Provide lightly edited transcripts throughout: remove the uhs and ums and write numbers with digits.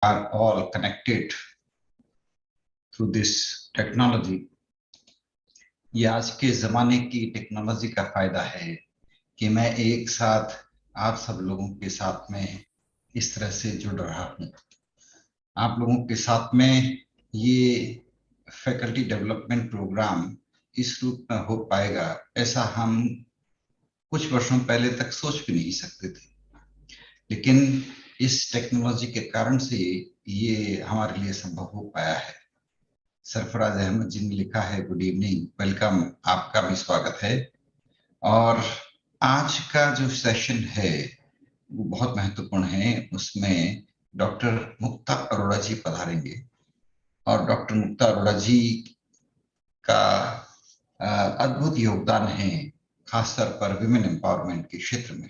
are all connected through this technology. ये आज के जमाने की टेक्नोलॉजी का फायदा है कि मैं एक साथ आप सब लोगों के साथ में इस तरह से जुड़ रहा हूँ। आप लोगों के साथ में ये फैकल्टी डेवलपमेंट प्रोग्राम इस रूप में हो पाएगा, ऐसा हम कुछ वर्षों पहले तक सोच भी नहीं सकते थे। लेकिन इस टेक्नोलॉजी के कारण से ये हमारे लिए संभव हो पाया है। सरफराज अहमद जी ने लिखा है, गुड इवनिंग, वेलकम, आपका भी स्वागत है। और आज का जो सेशन है वो बहुत महत्वपूर्ण है। उसमें डॉक्टर मुक्ता अरोड़ा जी पधारेंगे और डॉक्टर मुक्ता अरोड़ा जी का अद्भुत योगदान है, खासतौर पर विमेन एम्पावरमेंट के क्षेत्र में।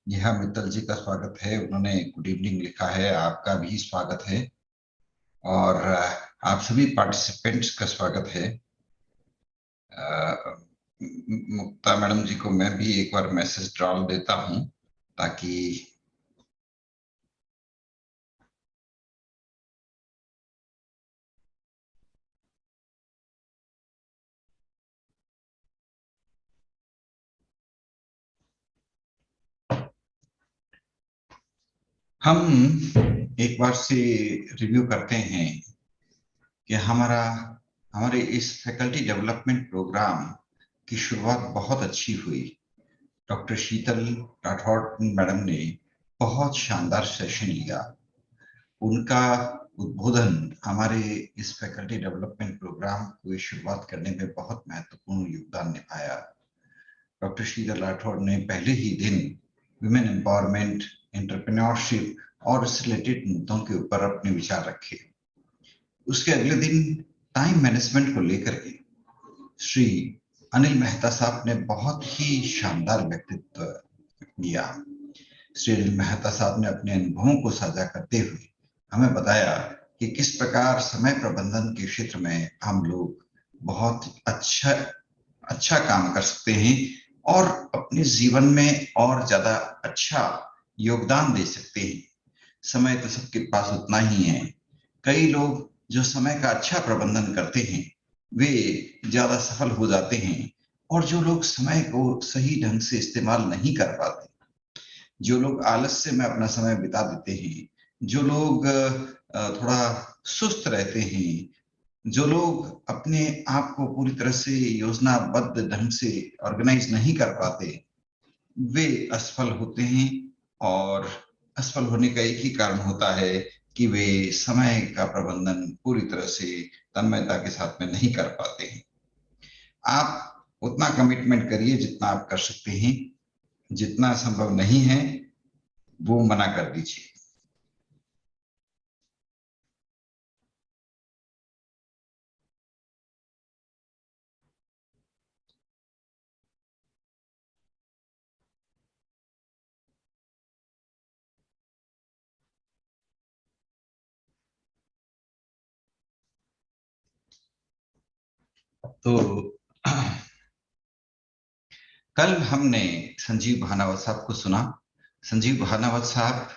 नेहा मित्तल जी का स्वागत है, उन्होंने गुड इवनिंग लिखा है, आपका भी स्वागत है। और आप सभी पार्टिसिपेंट्स का स्वागत है। मुक्ता मैडम जी को मैं भी एक बार मैसेज डाल देता हूं ताकि हम एक बार से रिव्यू करते हैं कि हमारे इस फैकल्टी डेवलपमेंट प्रोग्राम की शुरुआत बहुत अच्छी हुई। डॉक्टर शीतल राठौड़ मैडम ने बहुत शानदार सेशन लिया। उनका उद्बोधन हमारे इस फैकल्टी डेवलपमेंट प्रोग्राम को शुरुआत करने में बहुत महत्वपूर्ण योगदान निभाया। डॉक्टर शीतल राठौड़ ने पहले ही दिन विमेन एम्पावरमेंट, एंटरप्रेन्योरशिप और इससे रिलेटेड मुद्दों के ऊपर अपने विचार रखे। उसके अगले दिन टाइम मैनेजमेंट को लेकर के श्री अनिल मेहता साहब ने बहुत ही शानदार व्यक्तित्व दिया। श्री अनिल मेहता साहब ने अपने अनुभवों को साझा करते हुए हमें बताया कि किस प्रकार समय प्रबंधन के क्षेत्र में हम लोग बहुत अच्छा काम कर सकते हैं और अपने जीवन में और ज्यादा अच्छा योगदान दे सकते हैं। समय तो सबके पास उतना ही है। कई लोग जो समय का अच्छा प्रबंधन करते हैं वे ज्यादा सफल हो जाते हैं, और जो लोग समय को सही ढंग से इस्तेमाल नहीं कर पाते, जो लोग आलस्य में अपना समय बिता देते हैं, जो लोग थोड़ा सुस्त रहते हैं, जो लोग अपने आप को पूरी तरह से योजनाबद्ध ढंग से ऑर्गेनाइज नहीं कर पाते, वे असफल होते हैं। और असफल होने का एक ही कारण होता है कि वे समय का प्रबंधन पूरी तरह से तन्मयता के साथ में नहीं कर पाते हैं। आप उतना कमिटमेंट करिए जितना आप कर सकते हैं, जितना संभव नहीं है वो मना कर दीजिए। तो कल हमने संजीव भानावत साहब को सुना। संजीव भानावत साहब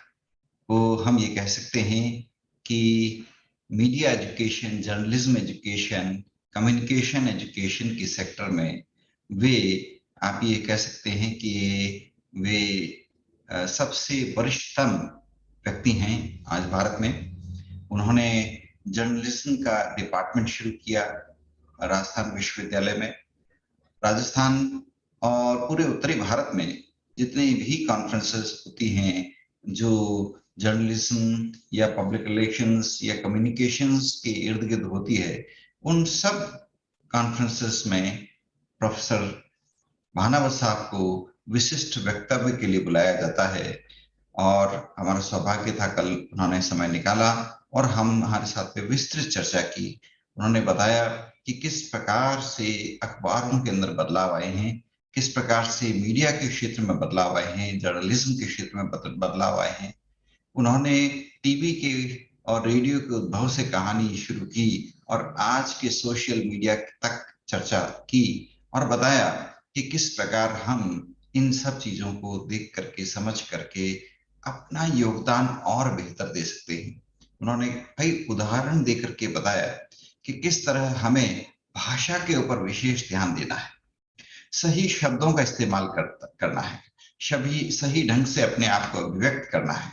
को हम ये कह सकते हैं कि media education, journalism education, communication education के सेक्टर में वे, आप ये कह सकते हैं कि वे सबसे वरिष्ठतम व्यक्ति हैं आज भारत में। उन्होंने जर्नलिज्म का डिपार्टमेंट शुरू किया राजस्थान विश्वविद्यालय में। राजस्थान और पूरे उत्तरी भारत में जितनी भी कॉन्फ्रेंसेस होती हैं जो जर्नलिज्म या पब्लिक रिलेशंस या कम्युनिकेशंस के इर्द गिर्द होती है, उन सब कॉन्फ्रेंसेस में प्रोफेसर भानावत साहब को विशिष्ट वक्तव्य के लिए बुलाया जाता है। और हमारा सौभाग्य था कल उन्होंने समय निकाला और हम हमारे साथ में विस्तृत चर्चा की। उन्होंने बताया कि किस प्रकार से अखबारों के अंदर बदलाव आए हैं, किस प्रकार से मीडिया के क्षेत्र में बदलाव आए हैं, जर्नलिज्म के क्षेत्र में बदलाव आए हैं। उन्होंने टीवी के और रेडियो के उद्भव से कहानी शुरू की और आज के सोशल मीडिया तक चर्चा की और बताया कि किस प्रकार हम इन सब चीजों को देख करके, समझ करके अपना योगदान और बेहतर दे सकते हैं। उन्होंने कई उदाहरण देकर के बताया कि किस तरह हमें भाषा के ऊपर विशेष ध्यान देना है, सही शब्दों का इस्तेमाल करना है, सही ढंग से अपने आप को अभिव्यक्त करना है,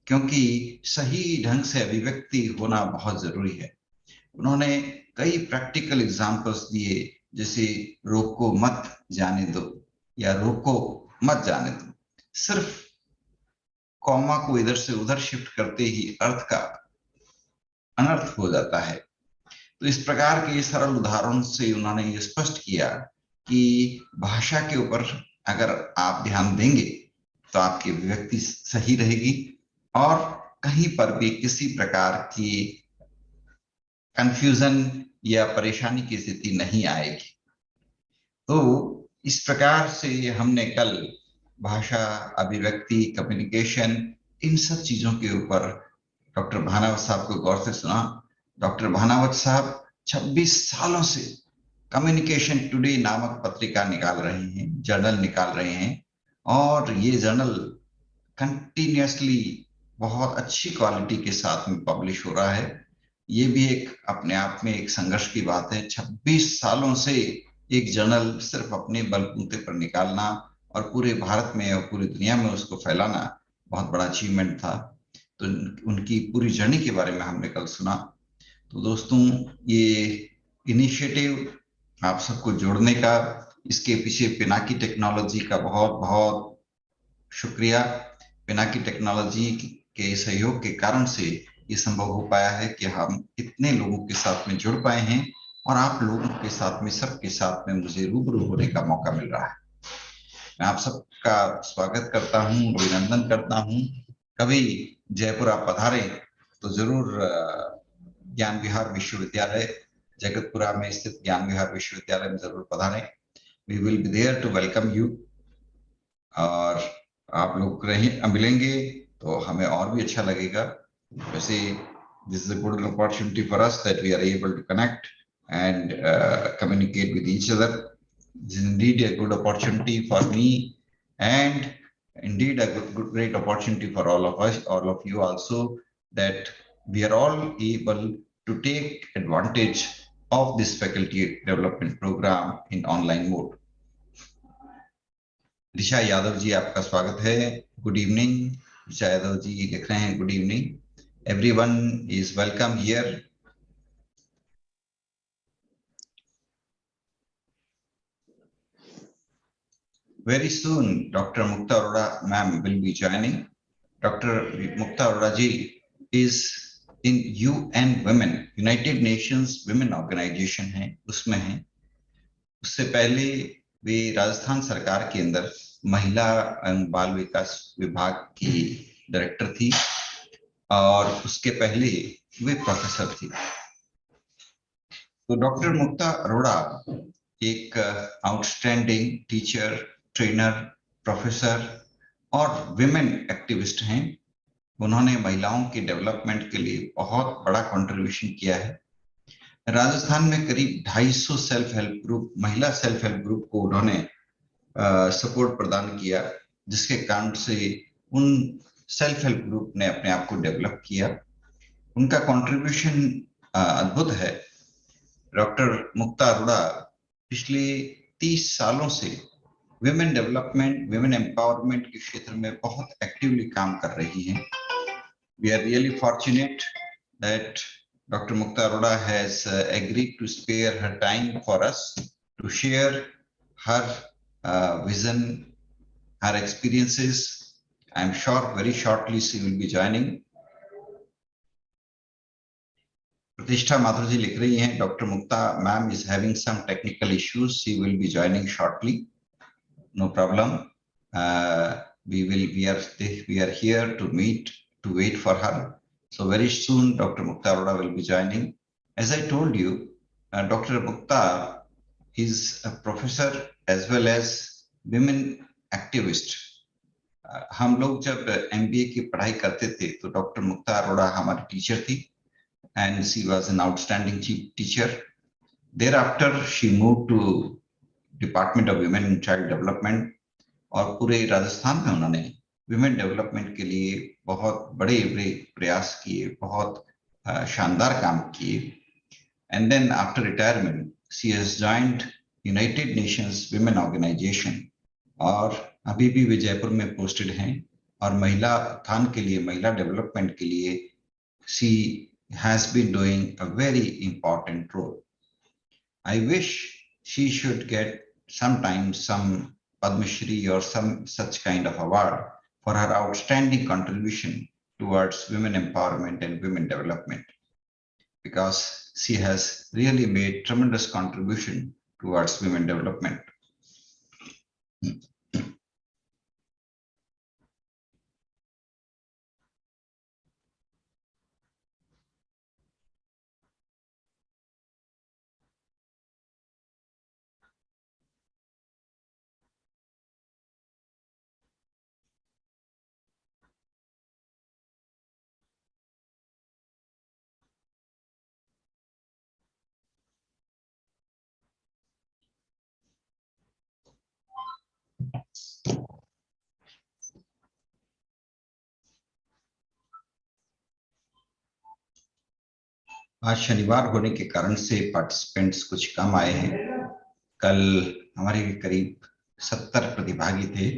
क्योंकि सही ढंग से अभिव्यक्ति होना बहुत जरूरी है। उन्होंने कई प्रैक्टिकल एग्जाम्पल्स दिए, जैसे रोको मत जाने दो या रोको मत जाने दो, सिर्फ कॉमा को इधर से उधर शिफ्ट करते ही अर्थ का अनर्थ हो जाता है। तो इस प्रकार के सरल उदाहरण से उन्होंने ये स्पष्ट किया कि भाषा के ऊपर अगर आप ध्यान देंगे तो आपकी अभिव्यक्ति सही रहेगी और कहीं पर भी किसी प्रकार की कंफ्यूजन या परेशानी की स्थिति नहीं आएगी। तो इस प्रकार से हमने कल भाषा, अभिव्यक्ति, कम्युनिकेशन, इन सब चीजों के ऊपर डॉक्टर भानावत साहब को गौर से सुना। डॉक्टर भानावत साहब 26 सालों से कम्युनिकेशन टुडे नामक पत्रिका निकाल रहे हैं, जर्नल निकाल रहे हैं, और ये जर्नल कंटिन्यूसली बहुत अच्छी क्वालिटी के साथ में पब्लिश हो रहा है। ये भी एक अपने आप में एक संघर्ष की बात है। 26 सालों से एक जर्नल सिर्फ अपने बलबूते पर निकालना और पूरे भारत में और पूरी दुनिया में उसको फैलाना बहुत बड़ा अचीवमेंट था। तो उनकी पूरी जर्नी के बारे में हमने कल सुना। तो दोस्तों, ये इनिशिएटिव आप सबको जोड़ने का, इसके पीछे पिनाकी टेक्नोलॉजी का बहुत बहुत शुक्रिया। पिनाकी टेक्नोलॉजी के सहयोग के कारण से ये संभव हो पाया है कि हम इतने लोगों के साथ में जुड़ पाए हैं और आप लोगों के साथ में, सबके साथ में मुझे रूबरू होने का मौका मिल रहा है। मैं आप सबका स्वागत करता हूँ, अभिनंदन करता हूँ। कभी जयपुर आप पधारे तो जरूर ज्ञान विहार विश्वविद्यालय, जगतपुरा में स्थित ज्ञान विहार विश्वविद्यालय में जरूर पधारें। We will be there to welcome you. और आप लोग मिलेंगे तो हमें और भी अच्छा लगेगा। वैसे this is a good opportunity for us that we are able to connect and communicate with each other. This is indeed a good opportunity for me, and indeed a great opportunity for all of us, all of you also, that we are all able to take advantage of this faculty development program in online mode. ऋषा यादव जी, आपका स्वागत है। Good evening. Risha Yadav ji लिख रहे हैं good evening, everyone is welcome here. Very soon doctor Mukta Arora ma'am will be joining. Doctor Mukta Arora ji is in UN women, United Nations women organization है, उसमें है। उससे पहले वे राजस्थान सरकार के अंदर महिला एवं बाल विकास विभाग की डायरेक्टर थी और उसके पहले वे प्रोफेसर थी। तो डॉक्टर मुक्ता अरोड़ा एक आउटस्टैंडिंग टीचर, ट्रेनर, प्रोफेसर और विमेन एक्टिविस्ट हैं। उन्होंने महिलाओं के डेवलपमेंट के लिए बहुत बड़ा कंट्रीब्यूशन किया है। राजस्थान में करीब 250 सेल्फ हेल्प ग्रुप, महिला सेल्फ हेल्प ग्रुप को उन्होंने सपोर्ट प्रदान किया, जिसके कारण से उन सेल्फ हेल्प ग्रुप ने अपने आप को डेवलप किया। उनका कंट्रीब्यूशन अद्भुत है। डॉक्टर मुक्ता अरोड़ा पिछले 30 सालों से विमेन डेवलपमेंट, विमेन एम्पावरमेंट के क्षेत्र में बहुत एक्टिवली काम कर रही हैं। We are really fortunate that Dr. Mukta Arora has agreed to spare her time for us to share her vision, her experiences. I am sure very shortly she will be joining. Pratishtha Mathur ji लिख रही हैं, Dr. Mukta ma'am is having some technical issues. She will be joining shortly. No problem. We are here to wait for her. So very soon, Dr. Mukta Arora will be joining. As I told you, Dr. Mukta is a professor as well as women activist. हम लोग जब MBA की पढ़ाई करते थे तो doctor Mukta Arora हमारी teacher थी, and she was an outstanding teacher. Thereafter, she moved to Department of Women and Child Development, और पूरे राजस्थान में उन्होंने विमेन डेवलपमेंट के लिए बहुत बड़े बड़े प्रयास किए, बहुत शानदार काम किए। And then after retirement she has joined United Nations women organisation, और अभी भी वे जयपुर में पोस्टेड हैं, और महिला उत्थान के लिए, महिला डेवलपमेंट के लिए she has been doing a very important role. I wish she should get sometimes some Padma Shri or some such kind of award for her outstanding contribution towards women empowerment and women development, because she has really made tremendous contribution towards women development. आज शनिवार होने के कारण से participants कुछ कम आए हैं। कल हमारे करीब 70 प्रतिभागी थे,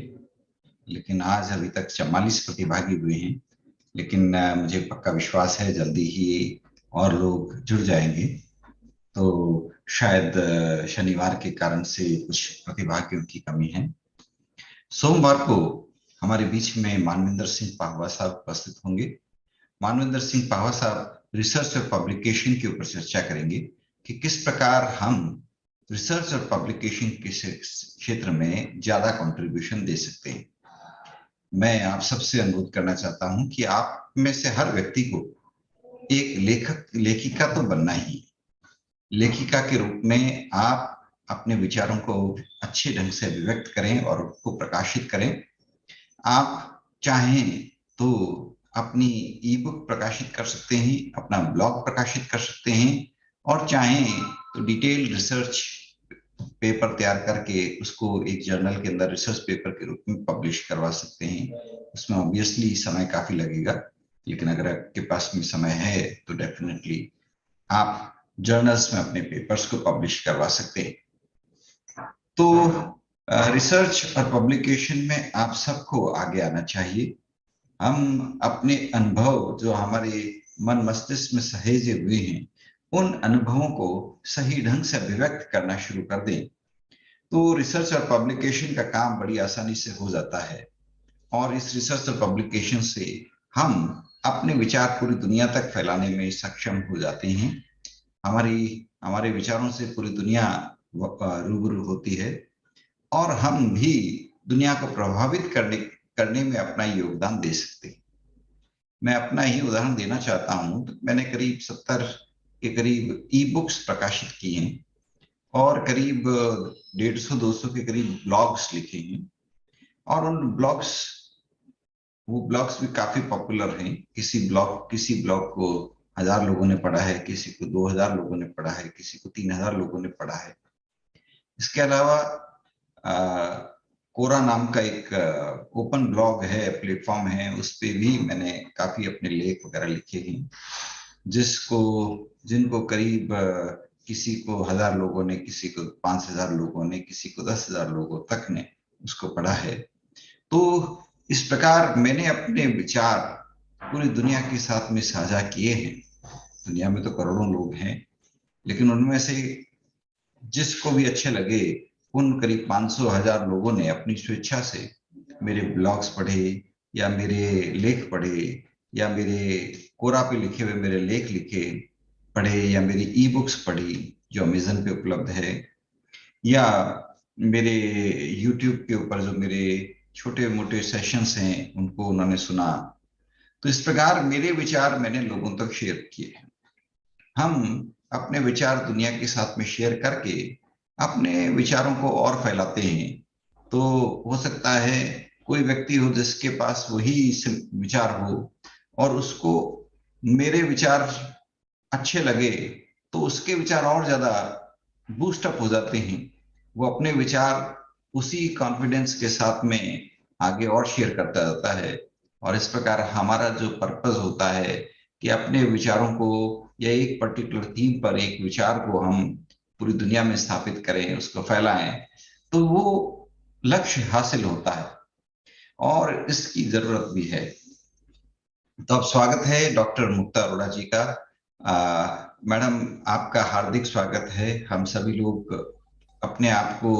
लेकिन आज अभी तक 44 प्रतिभागी हुए हैं। लेकिन मुझे पक्का विश्वास है जल्दी ही और लोग जुड़ जाएंगे। तो शायद शनिवार के कारण से कुछ प्रतिभागियों की कमी है। सोमवार को हमारे बीच में मानविंदर सिंह पाहवा साहब उपस्थित होंगे। मानविंदर सिंह पाहवा साहब रिसर्च और पब्लिकेशन के ऊपर चर्चा करेंगे कि किस प्रकार हम रिसर्च और पब्लिकेशन के क्षेत्र में ज्यादा कंट्रीब्यूशन दे सकते हैं। मैं आप सबसे अनुरोध करना चाहता हूं कि आप में से हर व्यक्ति को एक लेखिका तो बनना ही। लेखिका के रूप में आप अपने विचारों को अच्छे ढंग से अभिव्यक्त करें और उसको प्रकाशित करें। आप चाहें तो अपनी ई बुक प्रकाशित कर सकते हैं, अपना ब्लॉग प्रकाशित कर सकते हैं, और चाहें तो डिटेल रिसर्च पेपर तैयार करके उसको एक जर्नल के अंदर रिसर्च पेपर के रूप में पब्लिश करवा सकते हैं। उसमें ऑब्वियसली समय काफी लगेगा, लेकिन अगर आपके पास में समय है तो डेफिनेटली आप जर्नल्स में अपने पेपर्स को पब्लिश करवा सकते हैं। तो रिसर्च और पब्लिकेशन में आप सबको आगे आना चाहिए। हम अपने अनुभव जो हमारे मन मस्तिष्क में सहेजे हुए हैं, उन अनुभवों को सही ढंग से अभिव्यक्त करना शुरू कर दें, तो रिसर्च और पब्लिकेशन का काम बड़ी आसानी से हो जाता है। और इस रिसर्च और पब्लिकेशन से हम अपने विचार पूरी दुनिया तक फैलाने में सक्षम हो जाते हैं। हमारे विचारों से पूरी दुनिया रूबरू होती है, और हम भी दुनिया को प्रभावित करने में अपना योगदान दे सकते हैं। मैं अपना ही उदाहरण देना चाहता हूं। तो मैंने करीब 70 के करीब ई बुक्स प्रकाशित की हैं, और करीब 150-200 के करीब ब्लॉग्स लिखे हैं, और उन ब्लॉग्स भी काफी पॉपुलर हैं। किसी ब्लॉग को 1000 लोगों ने पढ़ा है, किसी को 2000 लोगों ने पढ़ा है, किसी को 3000 लोगों ने पढ़ा है। इसके अलावा कोरा नाम का एक ओपन ब्लॉग है, प्लेटफॉर्म है, उस पे भी मैंने काफी अपने लेख वगैरह लिखे हैं, जिनको करीब किसी को 1000 लोगों ने, किसी को 5000 लोगों ने, किसी को 10,000 लोगों तक ने उसको पढ़ा है। तो इस प्रकार मैंने अपने विचार पूरी दुनिया के साथ में साझा किए हैं। दुनिया में तो करोड़ों लोग हैं, लेकिन उनमें से जिसको भी अच्छे लगे, उन करीब 500-1000 लोगों ने अपनी स्वेच्छा से मेरे ब्लॉग्स पढ़े, या मेरे लेख पढ़े, या मेरे कोरा पे लिखे हुए मेरे लेख पढ़े, या मेरी ई बुक्स पढ़ी जो अमेजन पे उपलब्ध है, या मेरे यूट्यूब के ऊपर जो मेरे छोटे मोटे सेशंस हैं उनको उन्होंने सुना। तो इस प्रकार मेरे विचार मैंने लोगों तक शेयर किए हैं। हम अपने विचार दुनिया के साथ में शेयर करके अपने विचारों को और फैलाते हैं। तो हो सकता है कोई व्यक्ति हो जिसके पास वही विचार हो, और उसको मेरे विचार अच्छे लगे, तो उसके विचार और ज्यादा बूस्ट अप हो जाते हैं। वो अपने विचार उसी कॉन्फिडेंस के साथ में आगे और शेयर करता जाता है, और इस प्रकार हमारा जो पर्पस होता है कि अपने विचारों को या एक पर्टिकुलर थीम पर एक विचार को हम पूरी दुनिया में स्थापित करें, उसको फैलाएं, तो वो लक्ष्य हासिल होता है और इसकी जरूरत भी है। तो अब स्वागत है डॉक्टर मुक्ता अरोड़ा जी का। मैडम, आपका हार्दिक स्वागत है। हम सभी लोग अपने आप को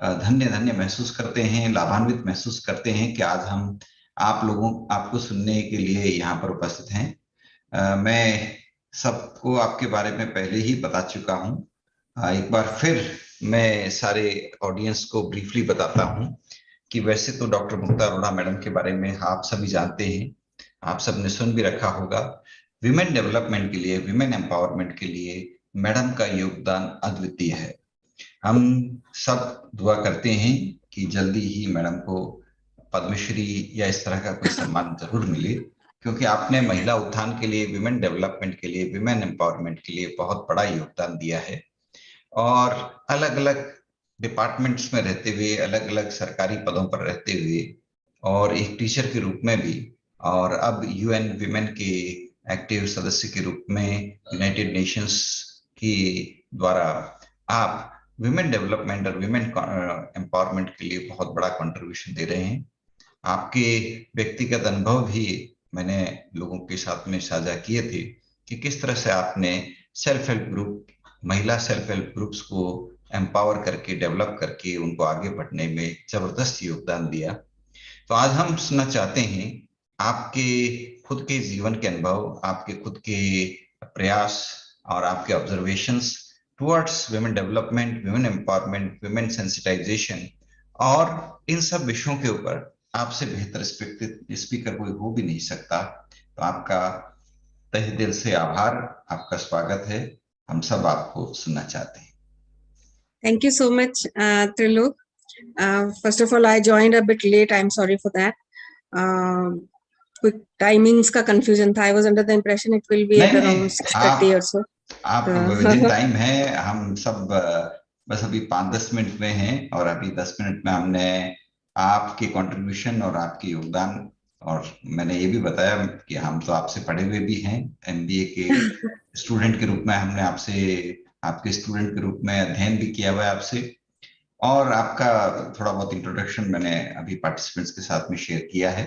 धन्य धन्य महसूस करते हैं, लाभान्वित महसूस करते हैं कि आज हम आपको सुनने के लिए यहाँ पर उपस्थित हैं। मैं सबको आपके बारे में पहले ही बता चुका हूँ। एक बार फिर मैं सारे ऑडियंस को ब्रीफली बताता हूँ कि वैसे तो डॉक्टर मुक्ता अरोड़ा मैडम के बारे में आप सभी जानते हैं, आप सबने सुन भी रखा होगा। विमेन डेवलपमेंट के लिए, विमेन एम्पावरमेंट के लिए मैडम का योगदान अद्वितीय है। हम सब दुआ करते हैं कि जल्दी ही मैडम को पद्मश्री या इस तरह का कोई सम्मान जरूर मिले, क्योंकि आपने महिला उत्थान के लिए, विमेन डेवलपमेंट के लिए, विमेन एम्पावरमेंट के लिए बहुत बड़ा योगदान दिया है। और अलग अलग डिपार्टमेंट्स में रहते हुए, अलग अलग सरकारी पदों पर रहते हुए, और एक टीचर के रूप में भी, और अब यूएन विमेन के एक्टिव सदस्य के रूप में यूनाइटेड नेशंस की द्वारा आप विमेन डेवलपमेंट और विमेन एम्पावरमेंट के लिए बहुत बड़ा कंट्रीब्यूशन दे रहे हैं। आपके व्यक्तिगत अनुभव भी मैंने लोगों के साथ में साझा किए थे कि किस तरह से आपने सेल्फ हेल्प ग्रुप, महिला सेल्फ हेल्प ग्रुप्स को एम्पावर करके, डेवलप करके उनको आगे बढ़ने में जबरदस्त योगदान दिया। तो आज हम सुनना चाहते हैं आपके खुद के जीवन के अनुभव, आपके खुद के प्रयास और आपके observations towards women development, women empowerment, women sensitisation, और इन सब विषयों के ऊपर आपसे बेहतर स्पीकर कोई हो भी नहीं सकता। तो आपका तहे दिल से आभार, आपका स्वागत है। हम सब आपको सुनना चाहते हैं। Thank you so much, Trilok. First of all, I joined a bit late. I'm sorry for that. Quick timings का confusion था. I was under the impression it will be at around 6:30 or so. आप with in time है। हम सब बस अभी 5-10 minute में हैं, और अभी 10 मिनट में हमने आपके कंट्रीब्यूशन और आपके योगदान, और मैंने ये भी बताया कि हम तो आपसे पढ़े हुए भी हैं, एमबीए के स्टूडेंट के रूप में हमने आपसे, आपके स्टूडेंट के रूप में अध्ययन भी किया हुआ है आपसे, और आपका थोड़ा बहुत इंट्रोडक्शन मैंने अभी पार्टिसिपेंट्स के साथ में शेयर किया है।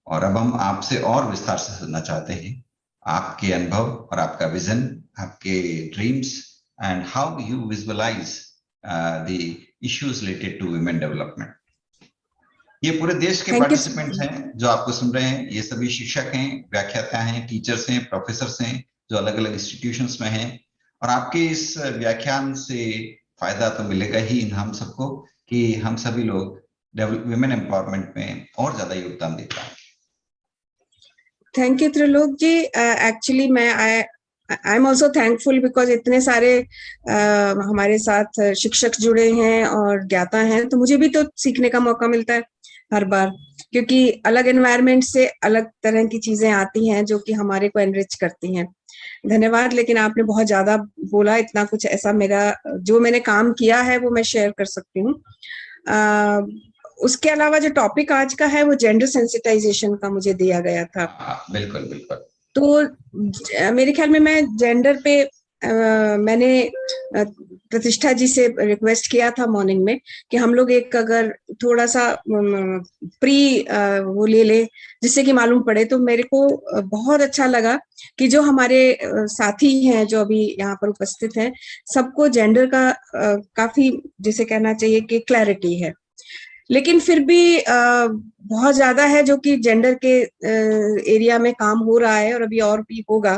और अब हम आपसे और विस्तार से सुनना चाहते हैं आपके अनुभव और आपका विजन, आपके dreams, and how you visualise the issues related to women development. ये पूरे देश के पार्टिसिपेंट्स हैं जो आपको सुन रहे हैं। ये सभी शिक्षक हैं, व्याख्याता हैं, टीचर्स हैं, प्रोफेसर्स हैं, जो अलग अलग इंस्टीट्यूशंस में हैं। और आपके इस व्याख्यान से फायदा तो मिलेगा ही इन हम सबको, कि हम सभी लोग वुमेन एम्पावरमेंट में और ज्यादा योगदान दे पाएं। Thank you Trilok ji. Actually I am also thankful because इतने सारे हमारे साथ शिक्षक जुड़े हैं और ज्ञाता हैं, तो मुझे भी तो सीखने का मौका मिलता है हर बार, क्योंकि अलग एनवायरनमेंट से अलग तरह की चीजें आती हैं जो कि हमारे को एनरिच करती हैं। धन्यवाद। लेकिन आपने बहुत ज्यादा बोला, इतना कुछ ऐसा मेरा जो मैंने काम किया है वो मैं शेयर कर सकती हूँ। उसके अलावा जो टॉपिक आज का है वो जेंडर सेंसिटाइजेशन का मुझे दिया गया था। बिल्कुल बिल्कुल। तो मेरे ख्याल में मैं जेंडर पे मैंने प्रतिष्ठा जी से रिक्वेस्ट किया था मॉर्निंग में कि हम लोग एक अगर थोड़ा सा प्री वो ले ले जिससे कि मालूम पड़े। तो मेरे को बहुत अच्छा लगा कि जो हमारे साथी हैं जो अभी यहाँ पर उपस्थित हैं, सबको जेंडर का काफी जिसे कहना चाहिए कि क्लैरिटी है, लेकिन फिर भी बहुत ज्यादा है जो कि जेंडर के एरिया में काम हो रहा है और अभी और भी होगा।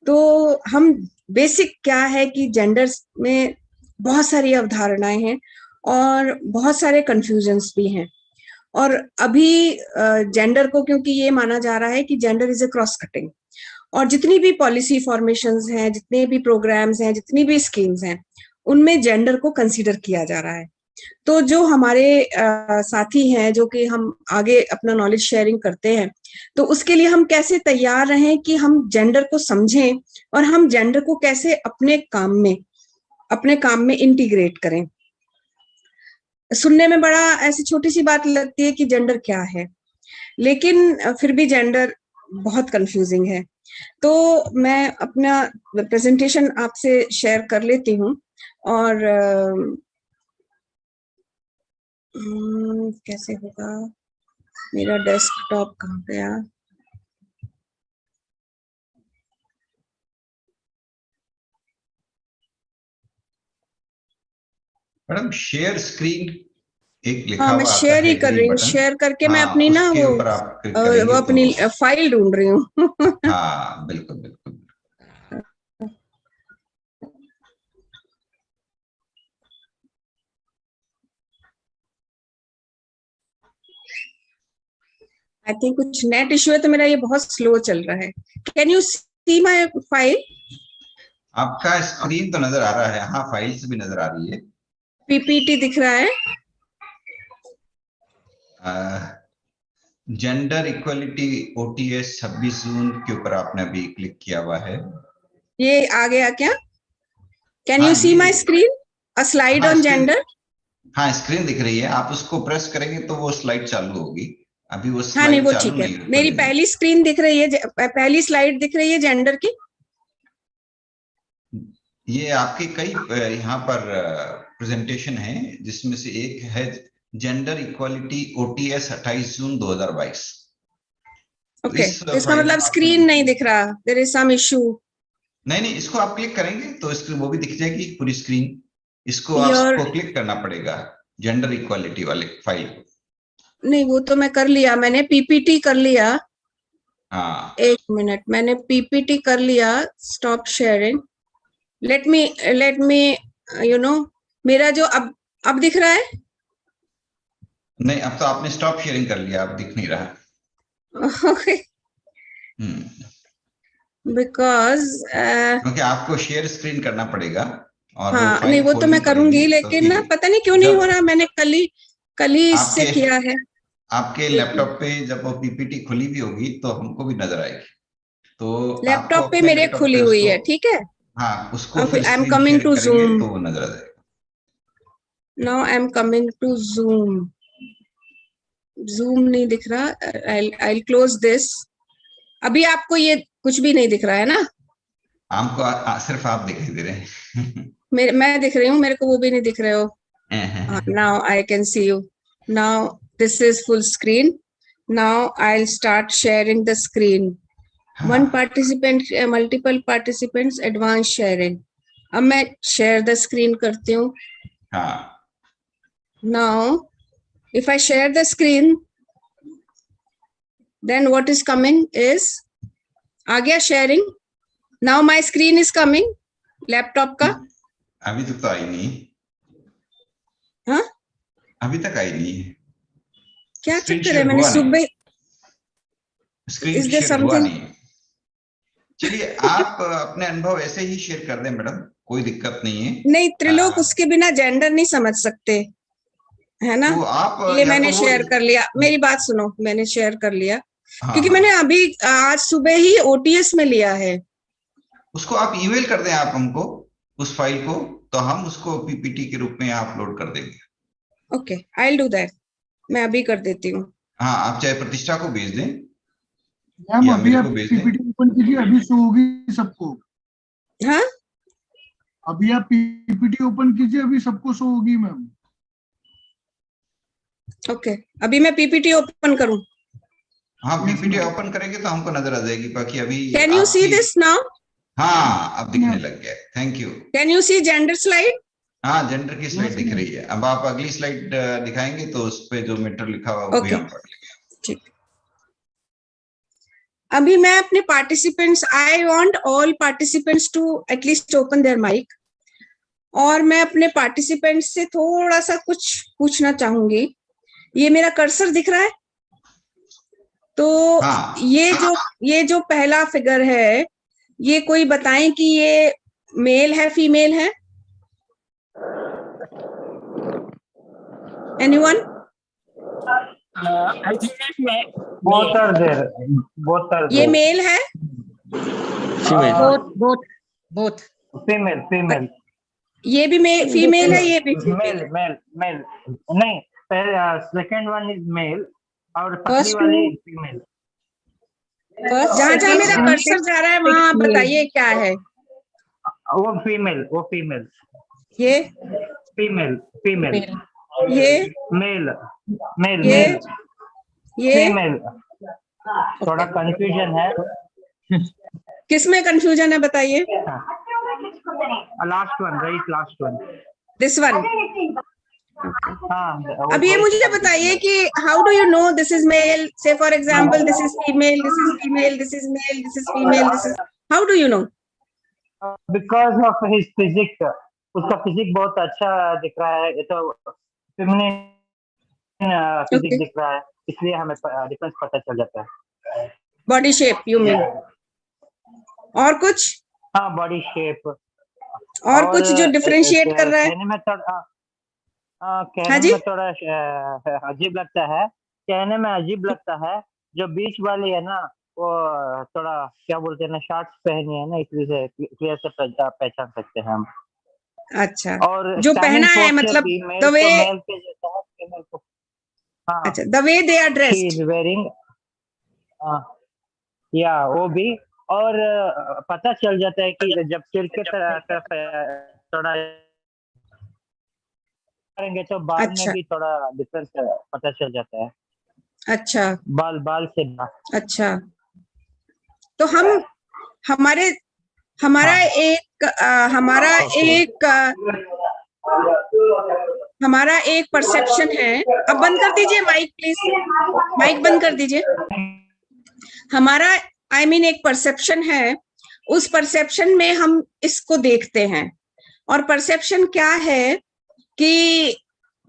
तो हम बेसिक क्या है कि जेंडर में बहुत सारी अवधारणाएं हैं और बहुत सारे कंफ्यूजन्स भी हैं। और अभी जेंडर को क्योंकि ये माना जा रहा है कि gender is a cross cutting, और जितनी भी पॉलिसी फॉर्मेशंस हैं, जितने भी प्रोग्राम्स हैं, जितनी भी स्कीम्स हैं, उनमें जेंडर को कंसीडर किया जा रहा है। तो जो हमारे साथी हैं जो कि हम आगे अपना नॉलेज शेयरिंग करते हैं, तो उसके लिए हम कैसे तैयार रहें कि हम जेंडर को समझें और हम जेंडर को कैसे अपने काम में इंटीग्रेट करें। सुनने में बड़ा ऐसी छोटी सी बात लगती है कि जेंडर क्या है, लेकिन फिर भी जेंडर बहुत कंफ्यूजिंग है। तो मैं अपना प्रेजेंटेशन आपसे शेयर कर लेती हूँ। और कैसे होगा, मेरा डेस्कटॉप कहाँ गया? मैडम शेयर स्क्रीन एक लिखा हाँ, मैं हुआ आता शेयर है ही कर रही ग्रीन हूँ। बटन। शेयर करके मैं हाँ, अपनी ना उसके ऊपर आप क्लिक वो करेंगे तो अपनी फाइल ढूंढ रही हूँ। हाँ बिल्कुल बिल्कुल। आई थिंक कुछ नेट इश्यू है, तो मेरा ये बहुत स्लो चल रहा है। Can you see my file? आपका स्क्रीन तो नजर आ रहा है, हाँ फाइल्स भी नजर आ रही है। पीपीटी दिख रहा है? जेंडर इक्वलिटी ओटीएस 26 जून के ऊपर आपने अभी क्लिक किया हुआ है। ये आ गया क्या? कैन हाँ यू सी ये, माई स्क्रीन? अ स्लाइड हाँ ऑन स्क्रीन, जेंडर? हाँ स्क्रीन दिख रही है, आप उसको प्रेस करेंगे तो वो स्लाइड चालू होगी। अभी वो हाँ, नहीं स्लाइड वो चालू ठीक है। नहीं मेरी खुली नहीं। पहली स्क्रीन दिख रही है, पहली स्लाइड दिख रही है जेंडर की। ये आपके कई यहाँ पर प्रेजेंटेशन है, जिसमें से एक है जेंडर इक्वालिटी ओटीएस 28 जून 2022। तो ओके, इस तो इसका फाइल मतलब को आपको, स्क्रीन नहीं दिख रहा, देयर इज सम इशू। नहीं नहीं, इसको आप क्लिक करेंगे तो स्क्रीन वो भी दिख जाएगी पूरी स्क्रीन। इसको योर, आपको क्लिक करना पड़ेगा, जेंडर इक्वालिटी वाले फाइल को। नहीं वो तो मैं कर लिया, मैंने पीपीटी कर लिया। हाँ एक मिनट, मैंने पीपीटी कर लिया। Stop sharing. Let me you know, मेरा जो अब दिख रहा है। नहीं, अब तो आपने स्टॉप शेयरिंग कर लिया, अब दिख नहीं रहा। ओके, हम्म, बिकॉज क्योंकि आपको शेयर स्क्रीन करना पड़ेगा और वो हाँ, नहीं फाइल वो तो खोलनी मैं पड़ेगी, करूंगी, लेकिन क्योंकि ना पता नहीं क्यों नहीं हो जब रहा। मैंने कल ही इससे आपके किया है। आपके एक लैपटॉप पे जब वो पीपीटी खुली भी होगी तो हमको भी नजर आएगी। तो आपको लैपटॉप पे अपने मेरे लैपटॉप खुली पे हुई उसको, है, ठीक है। हाँ उसको अब फिर I am screen coming share to करेंगे जूम। तो वो नजर आ जाएगा। Now I am coming to Zoom. Zoom नहीं दिख रहा। I close this. अभी आपको ये कुछ भी नहीं दिख रहा है ना? हमको सिर्फ आप दिखाई दे रहे हैं। मैं दिख रही हूँ, मेरे को वो भी नहीं दिख रहे हो। Now I can see you. Now this is full screen. Now I start sharing the screen. One हाँ participant, multiple participants, advance sharing. अब मैं शेयर द स्क्रीन करती हूँ। हाँ now if I share the screen, then what is coming is, आ गया sharing. Now my screen is coming, laptop का। अभी तक तो आई नहीं, हाँ, अभी तक आई नहीं है। क्या स्क्रीन चक्कर है? शेयर मैंने हुआ नहीं, सुबह, स्क्रीन इज देयर शेयर हुआ समथिंग? नहीं। चलिए आप अपने अनुभव ऐसे ही शेयर कर दें मैडम, कोई दिक्कत नहीं है। नहीं, त्रिलोक आ, उसके बिना जेंडर नहीं समझ सकते, है ना? तो आप ये या मैंने तो वो, शेयर कर लिया। मेरी बात सुनो, मैंने शेयर कर लिया, हाँ क्योंकि मैंने हाँ, अभी आज सुबह ही ओटीएस में लिया है। उसको आप ईमेल कर दें आप हमको, उस फाइल को, तो हम उसको पीपीटी के रूप में यहाँ अपलोड कर देंगे। Okay, I will do that. मैं अभी कर देती हूँ। हाँ, आप चाहे प्रतिष्ठा को भेज दें मैम या अभी मेरे आप को भेज दें। पीपीटी ओपन कीजिए, अभी शो होगी सबको। हाँ, अभी आप पीपीटी ओपन कीजिए, अभी सबको शो होगी मैम। ओके, अभी मैं पीपीटी ओपन करूँ? हाँ यस पीपीटी मैम। ओपन करेंगे तो हमको नजर आ जाएगी, बाकी अभी कैन यू सी आपकी, दिस नाउ? हाँ अब दिखने मैम लग गया, thank you. Can you see gender slide? हाँ जेंडर की स्लाइड यस दिख मैम। रही है। अब आप अगली स्लाइड दिखाएंगे तो उस पे जो मीटर लिखा हुआ वो भी ओके, हम पढ़ लेंगे। ठीक। अभी मैं अपने participants, I want all participants to at least open their mic. और मैं अपने पार्टिसिपेंट्स से थोड़ा सा कुछ पूछना चाहूंगी। ये मेरा कर्सर दिख रहा है? तो हाँ ये जो पहला फिगर है, ये कोई बताएं कि ये मेल है फीमेल है? Anyone? I think both are there. Both are ये there. मेल है? both Female. ये भी फीमेल है, ये भी फीमेल है? Male. नहीं, पहले second one is male और पहली फर्स्ट वाली टू, female. फर्स्ट जहाँ जहाँ मेरा कर्सर जा रहा है वहां आप बताइए क्या है। वो फीमेल ये फीमेल फीमेल ये मेल मेल ये मेल ये फीमेल। थोड़ा कंफ्यूजन है। किसमें कंफ्यूजन है बताइए। Last one, right, last one. This one. हाँ, अब ये मुझे बताइए कि how do you know this is male, say for example this is female, this is female, this is male, this is female, this is, how do you know? Because of his physique. उसका physique बहुत अच्छा दिख रहा है, ये तो feminine physique okay, दिख रहा है, इसलिए हमें डिफरेंस पता चल जाता है। बॉडी शेप यू मीन, और कुछ? हाँ, बॉडी शेप। और कुछ जो डिफरेंशिएट कर रहा है? कहने में थोड़ा हाँ कहने जी, में थोड़ा अजीब लगता है, कहने में अजीब लगता है। जो बीच वाली है ना, वो थोड़ा क्या बोलते हैं ना, शॉर्ट्स पहनी है ना, इसलिए से क्लियर से पहचान सकते हैं हम। अच्छा, और जो स्टैंडिंग पहना है पोस्चर मतलब भी द मेल वे, तो मेल के जैसा है, फीमेल को। हाँ, अच्छा the way they are she dressed. Is wearing, या वो भी। और पता चल जाता है कि जब सिर के तरफ थोड़ा करेंगे तो बाल में अच्छा भी थोड़ा डिफरेंस पता चल जाता है। अच्छा बाल से अच्छा, तो हम हमारे हमारा हाँ, एक हमारा ओके। एक हमारा एक परसेप्शन है। अब बंद कर दीजिए माइक प्लीज, माइक बंद कर दीजिए। हमारा आई मीन एक परसेप्शन है, उस परसेप्शन में हम इसको देखते हैं। और परसेप्शन क्या है कि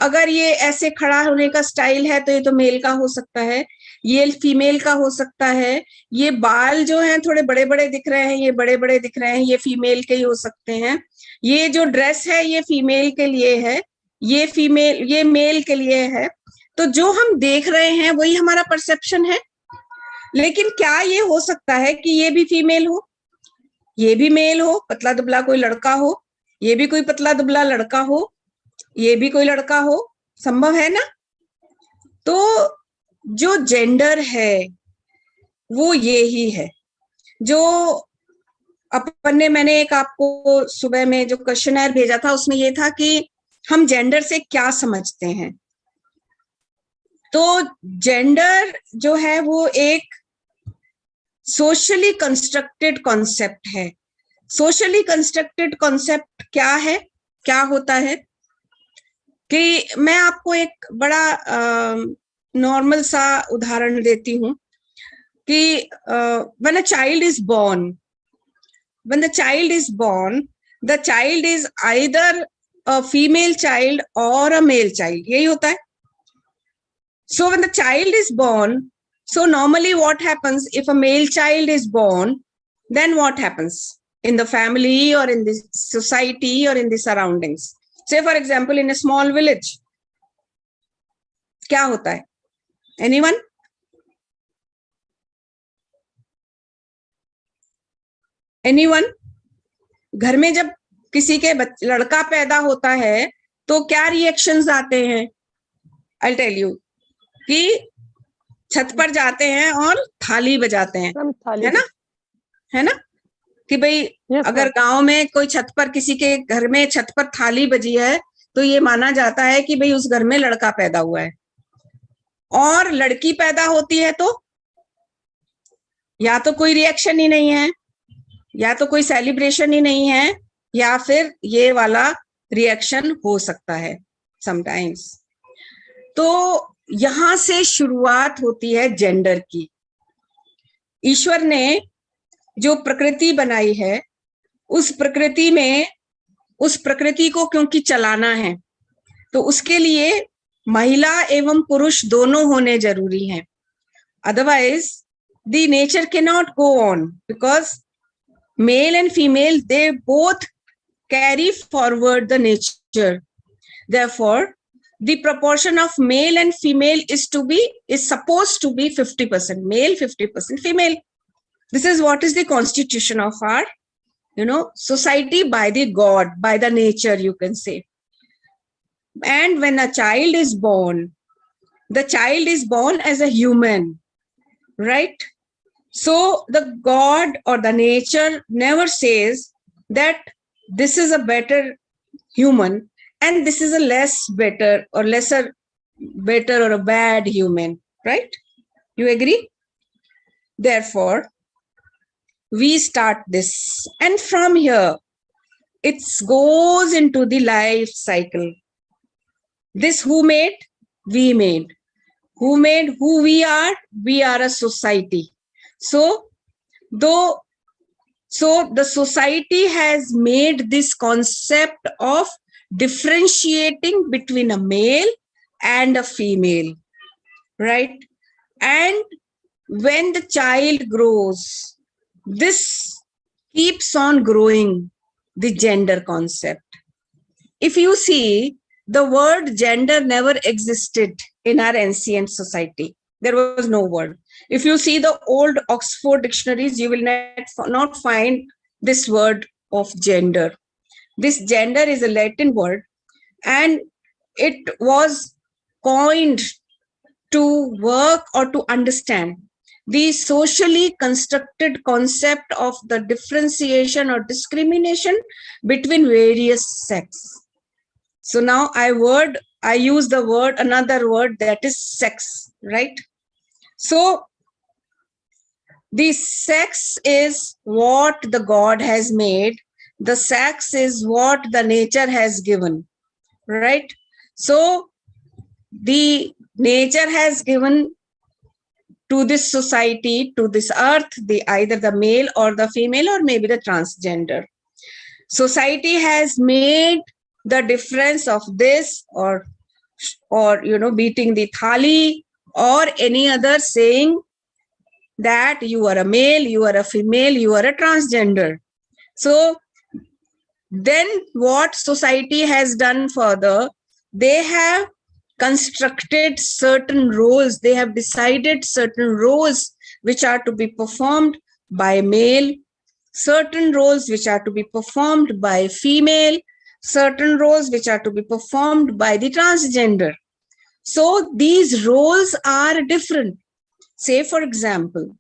अगर ये ऐसे खड़ा होने का स्टाइल है तो ये तो मेल का हो सकता है, ये फीमेल का हो सकता है, ये बाल जो हैं थोड़े बड़े बड़े दिख रहे हैं, ये बड़े बड़े दिख रहे हैं, ये फीमेल के ही हो सकते हैं, ये जो ड्रेस है ये फीमेल के लिए है, ये फीमेल ये मेल के लिए है। तो जो हम देख रहे हैं वही हमारा परसेप्शन है। लेकिन क्या ये हो सकता है कि ये भी फीमेल हो, ये भी मेल हो, पतला दुबला कोई लड़का हो, ये भी कोई पतला दुबला लड़का हो, ये भी कोई लड़का हो? संभव है ना? तो जो जेंडर है वो ये ही है। जो अपन ने, मैंने एक आपको सुबह में जो क्वेश्चनर भेजा था उसमें ये था कि हम जेंडर से क्या समझते हैं। तो जेंडर जो है वो एक सोशली कंस्ट्रक्टेड कॉन्सेप्ट है। सोशली कंस्ट्रक्टेड कॉन्सेप्ट क्या है, क्या होता है कि मैं आपको एक बड़ा नॉर्मल सा उदाहरण देती हूँ कि when a child is born, when the child is born, the child is either a female child or a male child, यही होता है। So when the child is born, so normally what happens if a male child is born, then what happens in the family or in the society or in the surroundings? Say for example in a small village, क्या होता है? Anyone? Anyone? घर में जब किसी के लड़का पैदा होता है तो क्या रिएक्शंस आते हैं? I'll tell you कि छत पर जाते हैं और थाली बजाते हैं, है ना कि भाई अगर गांव में कोई छत पर, किसी के घर में छत पर थाली बजी है तो ये माना जाता है कि भाई उस घर में लड़का पैदा हुआ है। और लड़की पैदा होती है तो या तो कोई रिएक्शन ही नहीं है, या तो कोई सेलिब्रेशन ही नहीं है, या फिर ये वाला रिएक्शन हो सकता है समटाइम्स। तो यहां से शुरुआत होती है जेंडर की। ईश्वर ने जो प्रकृति बनाई है उस प्रकृति में, उस प्रकृति को क्योंकि चलाना है तो उसके लिए महिला एवं पुरुष दोनों होने जरूरी हैं। Otherwise the nature can not go on, because male and female, they both carry forward the nature. Therefore, the proportion of male and female is supposed to be 50% male, 50% female. This is what is the constitution of our, society by the God, by the nature, you can say. And when a child is born, the child is born as a human, right? So the God or the nature never says that this is a better human and this is a less better or lesser better or a bad human, right? You agree? Therefore, we start this, and from here it goes into the life cycle. This who made? We made. Who made who we are? We are a society. So the society has made this concept of differentiating between a male and a female, right? And when the child grows, this keeps on growing, the gender concept. If you see, the word gender never existed in our ancient society. There was no word. If you see the old Oxford dictionaries, you will not find this word of gender. This gender is a Latin word, and it was coined to work or to understand the socially constructed concept of the differentiation or discrimination between various sex. So now I use the word, another word, that is sex, right? So the sex is what the God has made. The sex is what the nature has given, right? So the nature has given to this society, to this earth, either the male or the female or maybe the transgender. Society has made the difference of this or beating the thali or any other, saying that you are a male, you are a female, you are a transgender. So then what society has done further, they have constructed certain roles, they have decided certain roles which are to be performed by male, certain roles which are to be performed by female, certain roles which are to be performed by the transgender. So these roles are different. Say, for example,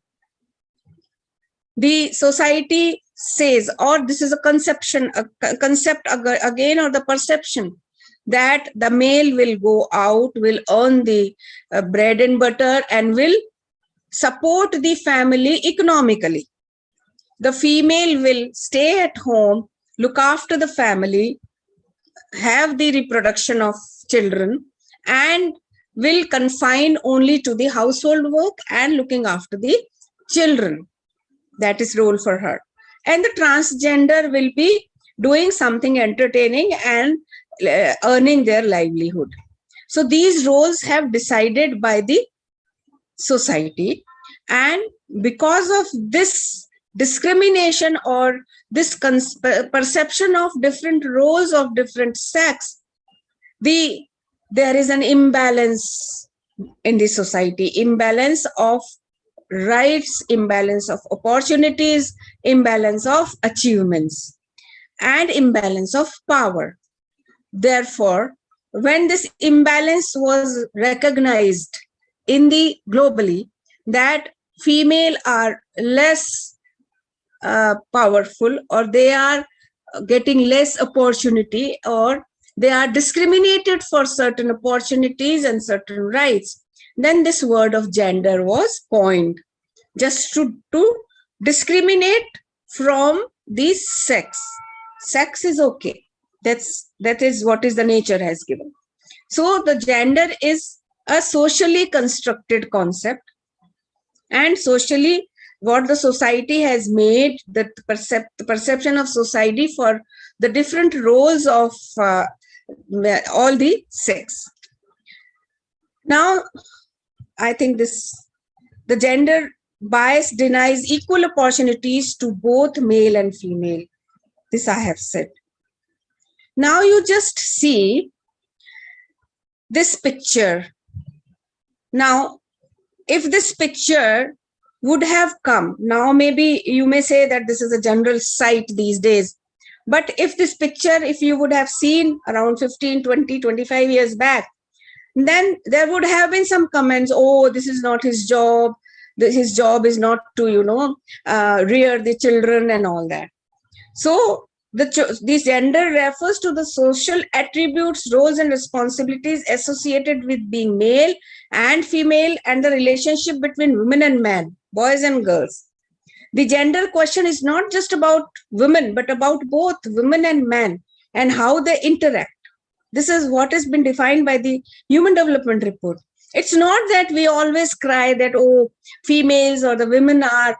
the society says, or this is a concept again, or the perception, that the male will go out, will earn the bread and butter and will support the family economically. The female will stay at home, look after the family, have the reproduction of children, and will confine only to the household work and looking after the children. That is role for her. And the transgender will be doing something entertaining and earning their livelihood. So these roles have decided by the society, and because of this discrimination or this perception of different roles of different sex, there is an imbalance in the society, imbalance of rights, imbalance of opportunities, imbalance of achievements, and imbalance of power. Therefore, when this imbalance was recognized in the globally, that female are less powerful, or they are getting less opportunity, or they are discriminated for certain opportunities and certain rights, then this word of gender was coined, just to discriminate from the sex. Sex is okay. That is what is the nature has given. So the gender is a socially constructed concept, and socially what the society has made, the perception of society for the different roles of all the sex. Now, I think the gender bias denies equal opportunities to both male and female. This I have said. Now you just see this picture. Now, if this picture would have come, now maybe you may say that this is a general sight these days, but if this picture, if you would have seen around 15, 20, 25 years back, then there would have been some comments, oh, this is not his job, his job is not to, rear the children and all that. So this gender refers to the social attributes, roles, and responsibilities associated with being male and female, and the relationship between women and men, boys and girls. The gender question is not just about women, but about both women and men and how they interact. This is what has been defined by the Human Development Report. It's not that we always cry that, oh, females or the women are,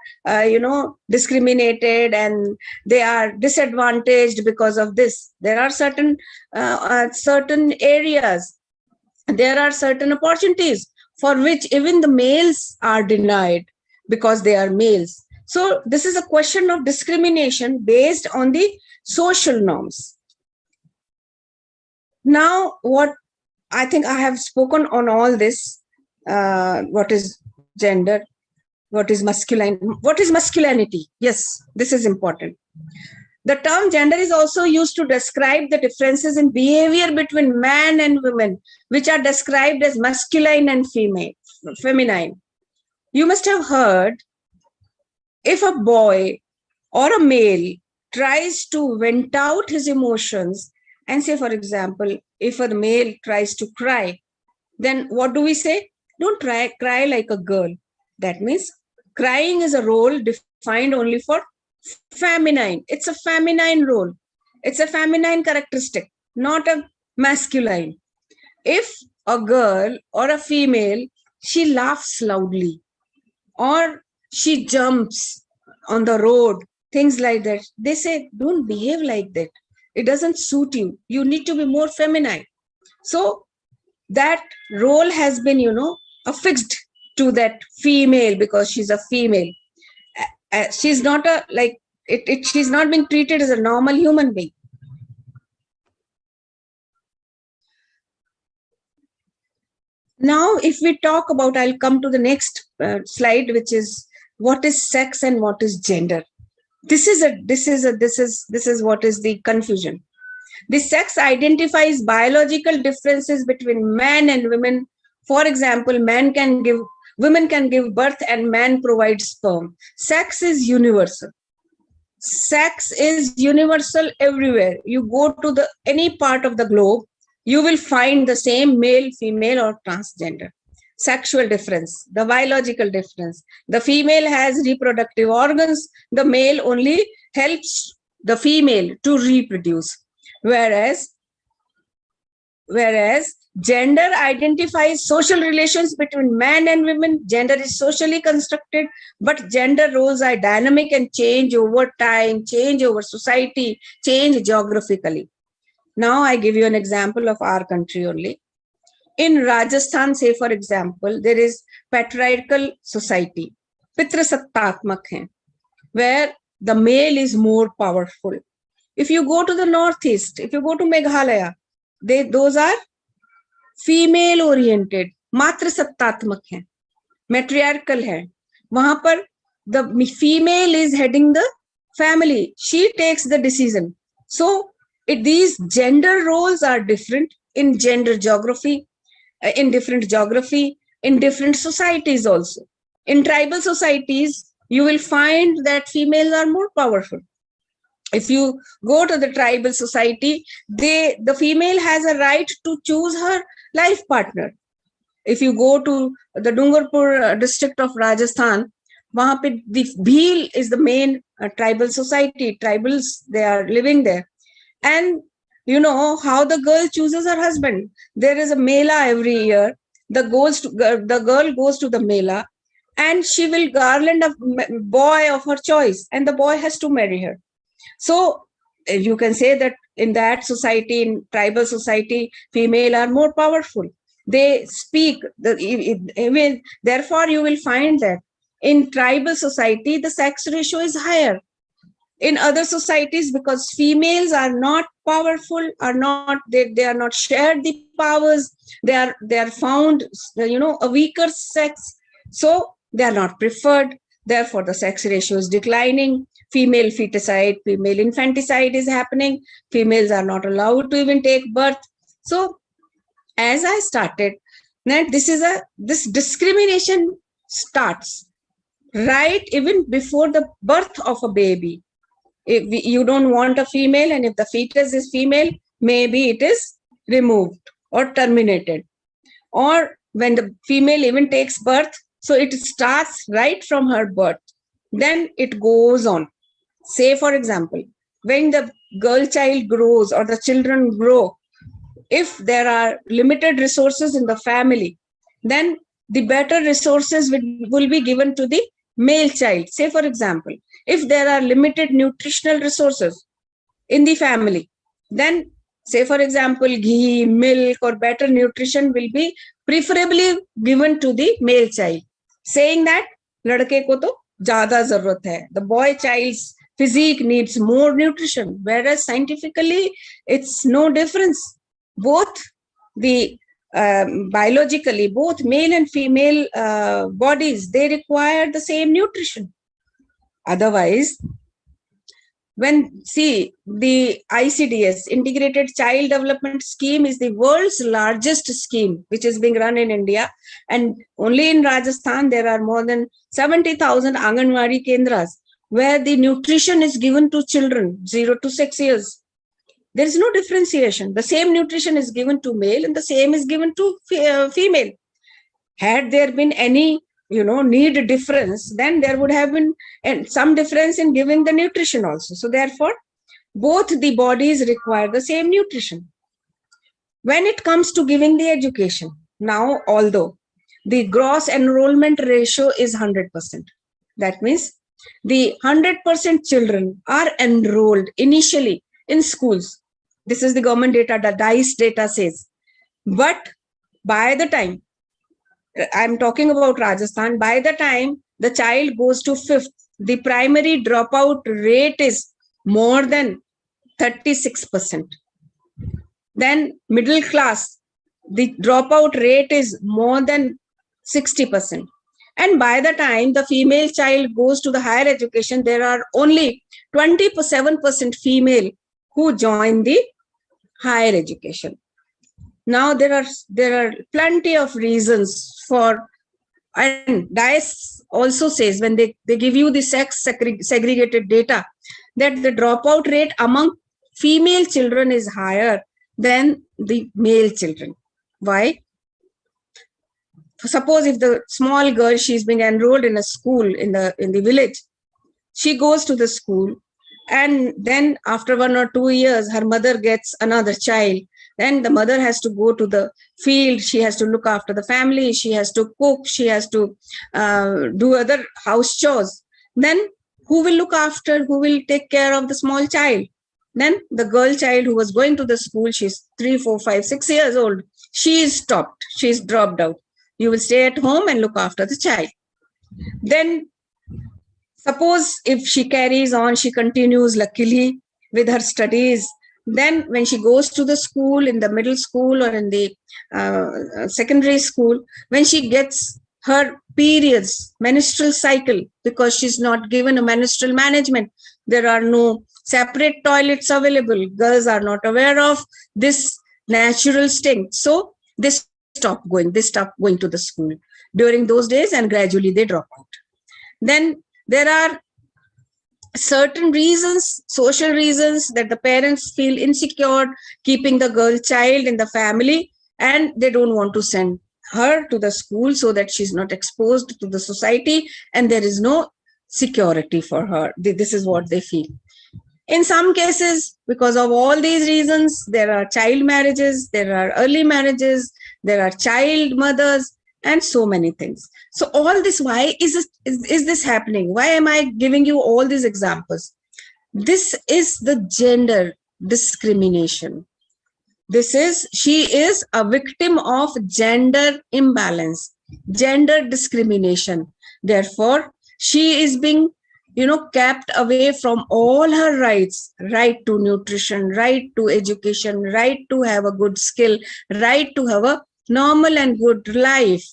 discriminated and they are disadvantaged because of this. There are certain areas, there are certain opportunities for which even the males are denied because they are males. So this is a question of discrimination based on the social norms. Now, what I think I have spoken on all this, what is gender, what is masculine, what is masculinity? Yes, this is important. The term gender is also used to describe the differences in behavior between man and women, which are described as masculine and feminine. You must have heard, if a boy or a male tries to vent out his emotions, and say, for example, if a male tries to cry, then what do we say? Don't cry like a girl. That means crying is a role defined only for feminine. It's a feminine role. It's a feminine characteristic, not a masculine. If a girl or a female, she laughs loudly, or she jumps on the road, things like that, they say, don't behave like that. It doesn't suit you. You need to be more feminine. So that role has been, affixed to that female because she's a female. She's not she's not being treated as a normal human being. Now, if we talk about, I'll come to the next slide, which is what is sex and what is gender. This is what is the confusion. The sex identifies biological differences between men and women. For example, women can give birth and man provides sperm. Sex is universal. Sex is universal everywhere. You go to any part of the globe, you will find the same male, female, or transgender. Sexual difference, the biological difference. The female has reproductive organs. The male only helps the female to reproduce. Whereas gender identifies social relations between men and women. Gender is socially constructed, but gender roles are dynamic and change over time, change over society, change geographically. Now I give you an example of our country only. In Rajasthan, say for example, there is patriarchal society, Pitrasattatmak hai, where the male is more powerful. If you go to the northeast, if you go to Meghalaya, those are female oriented, Matrasattatmak hai, matriarchal hai. Wahan par the female is heading the family. She takes the decision. So these gender roles are different in gender geography, in different geography, in different societies also. In tribal societies, you will find that females are more powerful. If you go to the tribal society, the female has a right to choose her life partner. If you go to the Dungarpur district of Rajasthan, wahan pe the Bhil is the main tribal society. Tribals, they are living there. And you know how the girl chooses her husband. There is a mela every year. The girl goes to the mela and she will garland a boy of her choice, and the boy has to marry her. So you can say that in that society, in tribal society, female are more powerful. They speak. Therefore, you will find that in tribal society, the sex ratio is higher. In other societies, because females are not powerful, they are not shared the powers, they are found, a weaker sex, so they are not preferred. Therefore, the sex ratio is declining. Female feticide, female infanticide is happening. Females are not allowed to even take birth. So, as I started, that this discrimination starts right even before the birth of a baby. If you don't want a female, and if the fetus is female, maybe it is removed or terminated. Or when the female even takes birth, so it starts right from her birth, then it goes on. Say, for example, when the girl child grows or the children grow, if there are limited resources in the family, then the better resources will be given to the male child. Say, for example, if there are limited nutritional resources in the family, then say, for example, ghee, milk, or better nutrition will be preferably given to the male child, saying that ladke ko to zyada zarurat hai, the boy child's physique needs more nutrition, whereas scientifically it's no difference. Both the biologically, both male and female bodies, they require the same nutrition. Otherwise, when, see, the ICDS, Integrated Child Development Scheme, is the world's largest scheme which is being run in India, and only in Rajasthan there are more than 70,000 Anganwadi Kendras where the nutrition is given to children 0 to 6 years. There is no differentiation. The same nutrition is given to male and the same is given to female. Had there been any need difference, then there would have been some difference in giving the nutrition also. So therefore, both the bodies require the same nutrition. When it comes to giving the education, now, although the gross enrollment ratio is 100%, that means the 100% children are enrolled initially in schools. This is the government data, the DICE data says. But by the time, I'm talking about Rajasthan, by the time the child goes to 5th, the primary dropout rate is more than 36%. Then middle class, the dropout rate is more than 60%. And by the time the female child goes to the higher education, there are only 27% female who join the higher education. Now there are plenty of reasons for, and DICE also says, when they give you the sex segregated data, that the dropout rate among female children is higher than the male children. Why? Suppose if the small girl, she's being enrolled in a school in the village, she goes to the school, and then after 1 or 2 years, her mother gets another child. Then the mother has to go to the field. She has to look after the family. She has to cook. She has to do other house chores. Then who will look after, who will take care of the small child? Then the girl child who was going to the school, she's 3, 4, 5, 6 years old. She is stopped. She's dropped out. You will stay at home and look after the child. Then suppose if she carries on, she continues luckily with her studies. Then when she goes to the school, in the middle school or in the secondary school, when she gets her periods, menstrual cycle, because she's not given a menstrual management, there are no separate toilets available. Girls are not aware of this natural instinct. So they stop going to the school during those days, and gradually they drop out. Then there are certain reasons, social reasons, that the parents feel insecure keeping the girl child in the family, and they don't want to send her to the school so that she's not exposed to the society, and there is no security for her. This is what they feel. In some cases, because of all these reasons, there are child marriages, there are early marriages, there are child mothers, and so many things. So all this, why is this happening? Why am I giving you all these examples? This is the gender discrimination. She is a victim of gender imbalance, gender discrimination. Therefore, she is being kept away from all her rights: right to nutrition, right to education, right to have a good skill, right to have a normal and good life.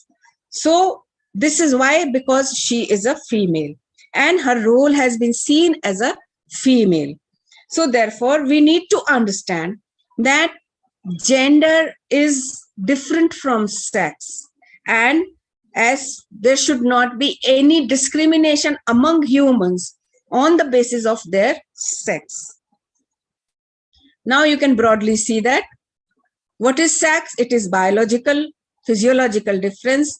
So this is why, because she is a female and her role has been seen as a female. So therefore, we need to understand that gender is different from sex, and as there should not be any discrimination among humans on the basis of their sex. Now you can broadly see that what is sex? It is biological, physiological difference.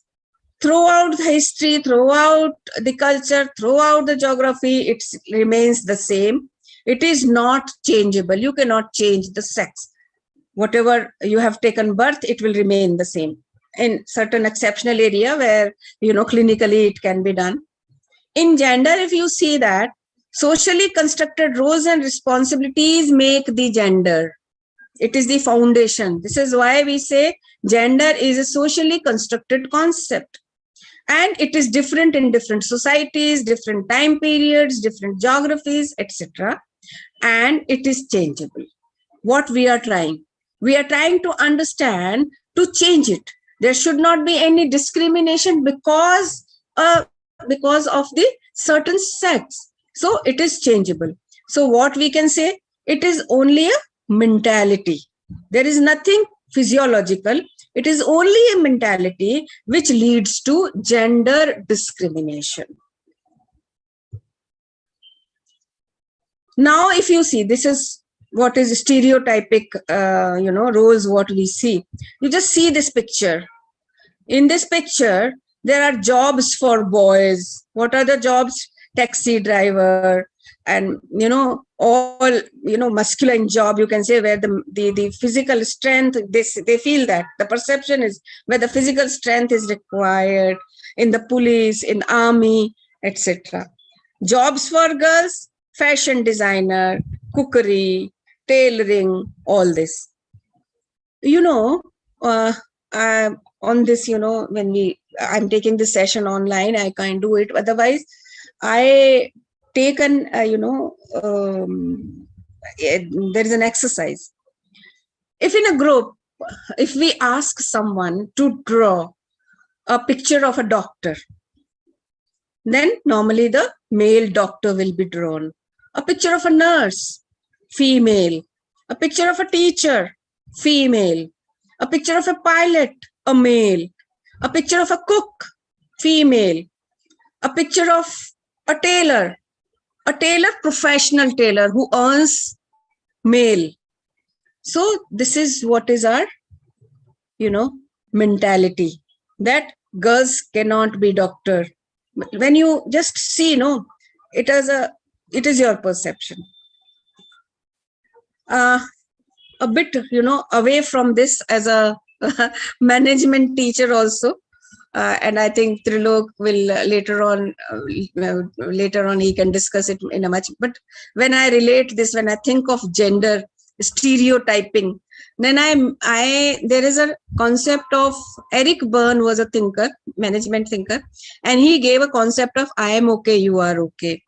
Throughout the history, throughout the culture, throughout the geography, it remains the same. It is not changeable. You cannot change the sex. Whatever you have taken birth, it will remain the same. In certain exceptional area where, clinically it can be done. In gender, if you see that, socially constructed roles and responsibilities make the gender. It is the foundation. This is why we say gender is a socially constructed concept. And it is different in different societies, different time periods, different geographies, etc. And it is changeable. What we are trying? We are trying to understand, to change it. There should not be any discrimination because of the certain sex. So it is changeable. So what we can say, it is only a mentality. There is nothing physiological. It is only a mentality which leads to gender discrimination. Now, if you see, this is what is stereotypic, roles, what we see. You just see this picture. In this picture, there are jobs for boys. What are the jobs? Taxi driver, and all masculine job, you can say, where the physical strength, they feel that the perception is where the physical strength is required, in the police, in army, etc. Jobs for girls, fashion designer, cookery, tailoring, all this. On this, when I'm taking this session online, I can't do it. Otherwise, I take there is an exercise. If in a group, if we ask someone to draw a picture of a doctor, then normally the male doctor will be drawn. A picture of a nurse, female. A picture of a teacher, female. A picture of a pilot, a male. A picture of a cook, female. A picture of a tailor, professional tailor who earns, male. So this is what is our, mentality, that girls cannot be doctor. When you just see, it is your perception. A bit, away from this as a management teacher also. And I think Trilok will later on he can discuss it in a much. But when I relate this, when I think of gender stereotyping, then there is a concept of Eric Berne was a thinker, management thinker, and he gave a concept of I am okay, you are okay,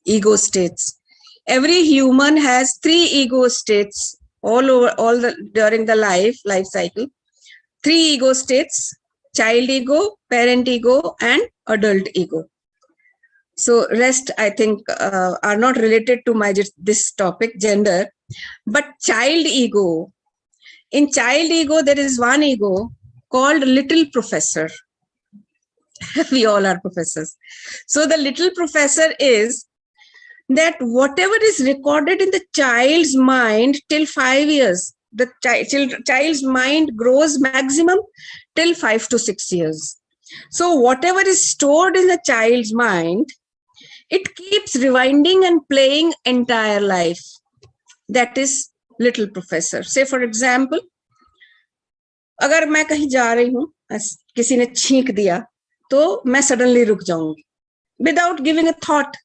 ego states. Every human has 3 ego states during the life cycle. 3 ego states: child ego, parent ego, and adult ego. So rest, I think, are not related to this topic, gender. But child ego, in child ego, there is one ego called little professor. We all are professors. So the little professor is that whatever is recorded in the child's mind till 5 years, the child's mind grows maximum till 5 to 6 years. So whatever is stored in the child's mind, it keeps rewinding and playing entire life. That is little professor. Say for example, अगर मैं कहीं जा रही हूँ, किसी ने छींक दिया, तो मैं सडनली रुक जाऊंगी without giving a thought.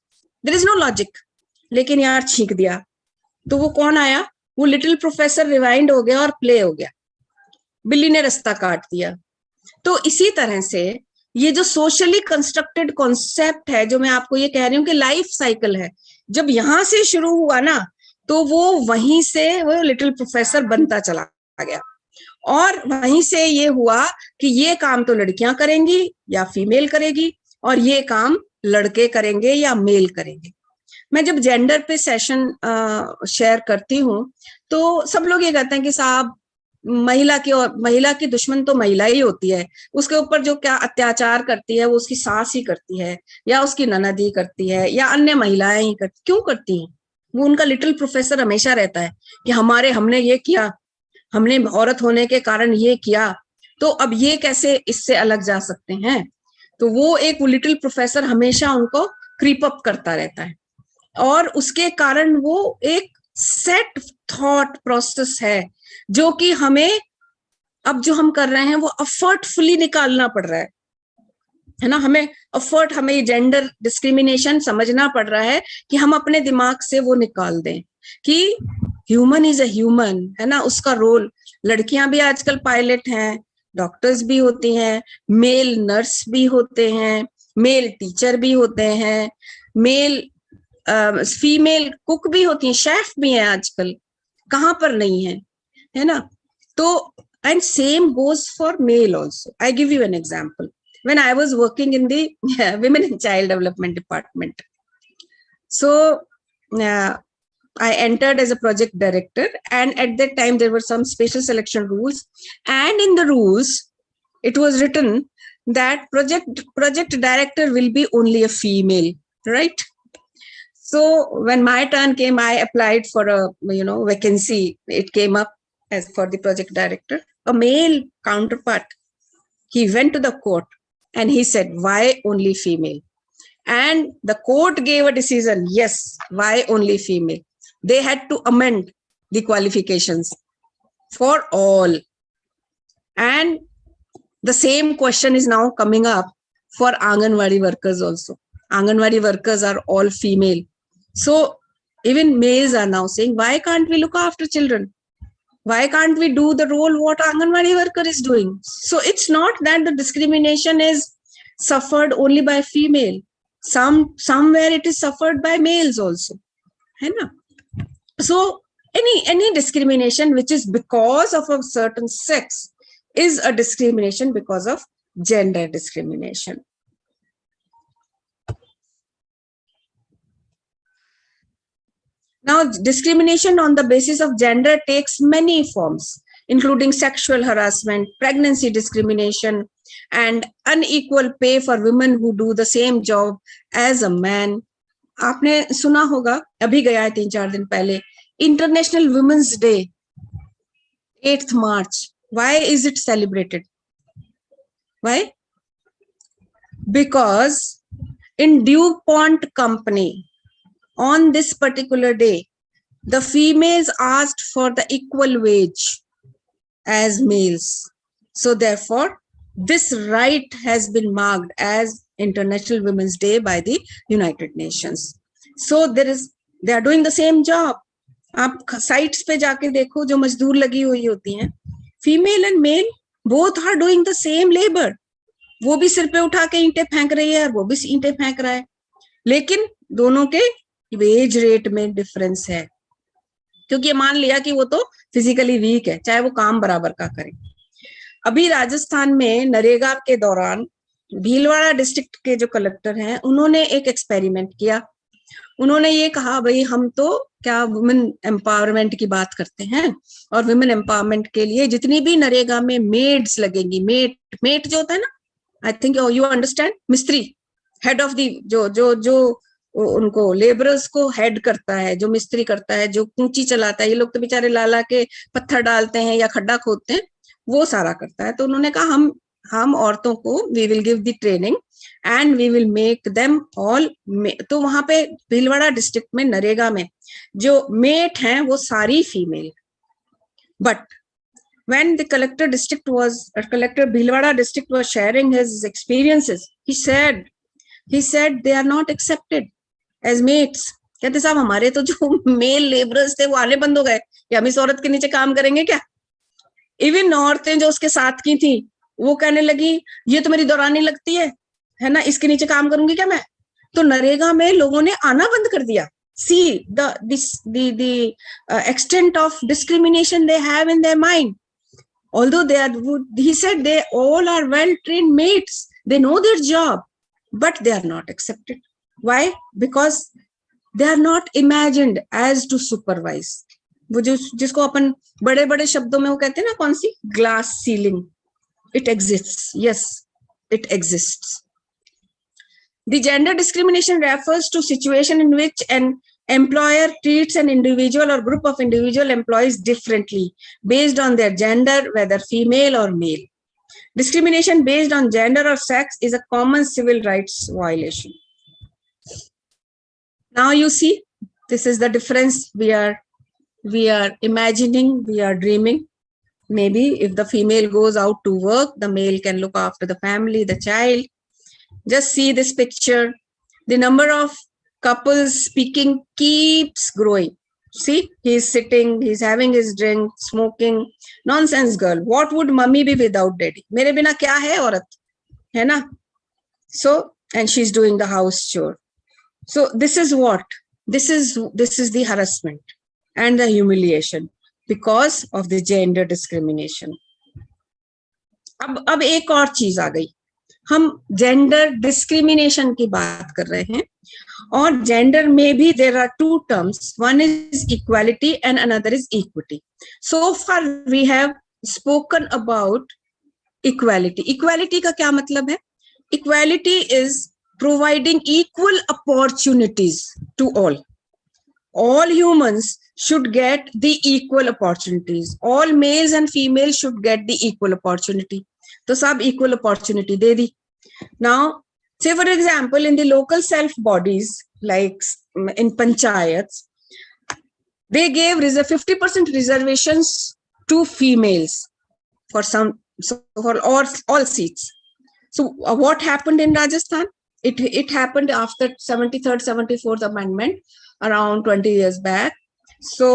There is no logic. लेकिन यार छींक दिया, तो वो कौन आया? वो लिटिल प्रोफेसर रिवाइंड हो गया और प्ले हो गया. बिल्ली ने रास्ता काट दिया. तो इसी तरह से ये जो सोशली कंस्ट्रक्टेड कॉन्सेप्ट है, जो मैं आपको ये कह रही हूँ कि लाइफ साइकिल है, जब यहां से शुरू हुआ ना, तो वो वहीं से वो लिटिल प्रोफेसर बनता चला गया. और वहीं से ये हुआ कि ये काम तो लड़कियां करेंगी या फीमेल करेगी, और ये काम लड़के करेंगे या मेल करेंगे. मैं जब जेंडर पे सेशन शेयर करती हूँ, तो सब लोग ये कहते हैं कि साहब महिला की दुश्मन तो महिला ही होती है, उसके ऊपर जो क्या अत्याचार करती है वो उसकी सास ही करती है, या उसकी ननद ही करती है, या अन्य महिलाएं ही करती, क्यों करती हैं? वो उनका लिटिल प्रोफेसर हमेशा रहता है कि हमने ये किया, हमने औरत होने के कारण ये किया, तो अब ये कैसे इससे अलग जा सकते हैं? तो वो एक लिटिल प्रोफेसर हमेशा उनको क्रीप अप करता रहता है, और उसके कारण वो एक सेट थॉट प्रोसेस है जो कि हमें अब जो हम कर रहे हैं वो एफर्टफुली निकालना पड़ रहा है ना। हमें जेंडर डिस्क्रिमिनेशन समझना पड़ रहा है कि हम अपने दिमाग से वो निकाल दें कि ह्यूमन इज अ ह्यूमन, है ना। उसका रोल, लड़कियां भी आजकल पायलट हैं, डॉक्टर्स भी होती हैं, मेल नर्स भी होते हैं, मेल टीचर भी होते हैं, मेल फीमेल कुक भी होती हैं, शेफ भी हैं आजकल, कहाँ पर नहीं है, है ना। तो and same goes for male also. I give you an example. when I was working in the women and child development department, so I entered as a project director, and at that time there were some special selection rules, and in the rules it was written that project director will be only a female, right? So when my turn came, I applied for a vacancy. It came up as for the project director, a male counterpart. He went to the court and he said, why only female? And the court gave a decision, yes, why only female? They had to amend the qualifications for all. And the same question is now coming up for Anganwadi workers also. Anganwadi workers are all female. So even males are now saying, why can't we look after children? Why can't we do the role what Anganwadi worker is doing? So it's not that the discrimination is suffered only by female. Somewhere it is suffered by males also, है ना? So any discrimination which is because of a certain sex is a discrimination because of gender discrimination. Now, discrimination on the basis of gender takes many forms, including sexual harassment, pregnancy discrimination, and unequal pay for women who do the same job as a man. आपने सुना होगा, अभी गया है 3-4 दिन पहले, International Women's Day, 8th March. Why is it celebrated? Why? Because in DuPont company, on this particular day, the females asked for the equal wage as males. So therefore, this right has been marked as International Women's Day by the United Nations. So they are doing the same job. आप sites पे जाके देखो, जो मजदूर लगी हुई होती हैं, female and male both are doing the same labor. वो भी सिर पे उठा के ईंटें फेंक रही है और वो भी ईंटें फेंक रहा है, लेकिन दोनों के वेज रेट में डिफरेंस है, क्योंकि मान लिया कि वो तो फिजिकली वीक है, चाहे वो काम बराबर का करे. अभी राजस्थान में नरेगा के दौरान भीलवाड़ा डिस्ट्रिक्ट के जो कलेक्टर हैं, उन्होंने एक एक्सपेरिमेंट किया. उन्होंने ये कहा, भाई हम तो क्या वुमेन एम्पावरमेंट की बात करते हैं, और वुमेन एम्पावरमेंट के लिए जितनी भी नरेगा में मेड्स लगेंगी, मेट जो होता है ना, आई थिंक यू अंडरस्टैंड, मिस्त्री, हेड ऑफ दी, जो उनको लेबरर्स को हेड करता है, जो मिस्त्री करता है, जो कूंची चलाता है, ये लोग तो बेचारे लाला के पत्थर डालते हैं या खड्डा खोदते हैं, वो सारा करता है. तो उन्होंने कहा हम औरतों को we will give the training and we will make them all. तो वहां पे भीलवाड़ा डिस्ट्रिक्ट में नरेगा में जो मेट हैं वो सारी female. But when the collector Bhilwara district was sharing his experiences, he said they are not accepted as mates. कहते साहब हमारे तो जो मेल लेबरर्स थे वो आने बंद हो गए कि हम इस औरत के नीचे काम करेंगे क्या. इवन औरतें जो उसके साथ की थी वो कहने लगी, ये तो मेरी दौरानी लगती है ना, इसके नीचे काम करूंगी क्या मैं. तो नरेगा में लोगों ने आना बंद कर दिया. See the extent of discrimination they have in their mind. Although he said they all are well-trained mates, they know their job, but they are not accepted. Why? Because they are not imagined as to supervise. वो जो जिसको अपन बड़े बड़े शब्दों में वो कहते हैं ना, कौन सी, glass ceiling, it exists. Yes, it exists. The gender discrimination refers to situation in which an employer treats an individual or group of individual employees differently based on their gender, whether female or male. Discrimination based on gender or sex is a common civil rights violation. Now you see, this is the difference we are imagining, we are dreaming. Maybe if the female goes out to work, the male can look after the family, the child. Just see this picture. The number of couples speaking keeps growing. See, he's sitting, he's having his drink, smoking. Nonsense girl. What would mummy be without daddy? Mere bina kya hai aurat? Hai na? So, and she's doing the house chore. So this is what? This is the harassment and the humiliation because of the gender discrimination. अब एक और चीज आ गई, हम gender discrimination की बात कर रहे हैं, और जेंडर में भी there are two terms, one is equality and another is equity. So far we have spoken about equality. Equality का क्या मतलब है? Equality is providing equal opportunities to all. All humans should get the equal opportunities. All males and females should get the equal opportunity. तो सब equal opportunity they the. Now, say for example, in the local self bodies, like in panchayats, they gave 50% reservations to females for for all seats. So what happened in Rajasthan? It happened after 73rd, 74th Amendment, around 20 years back. So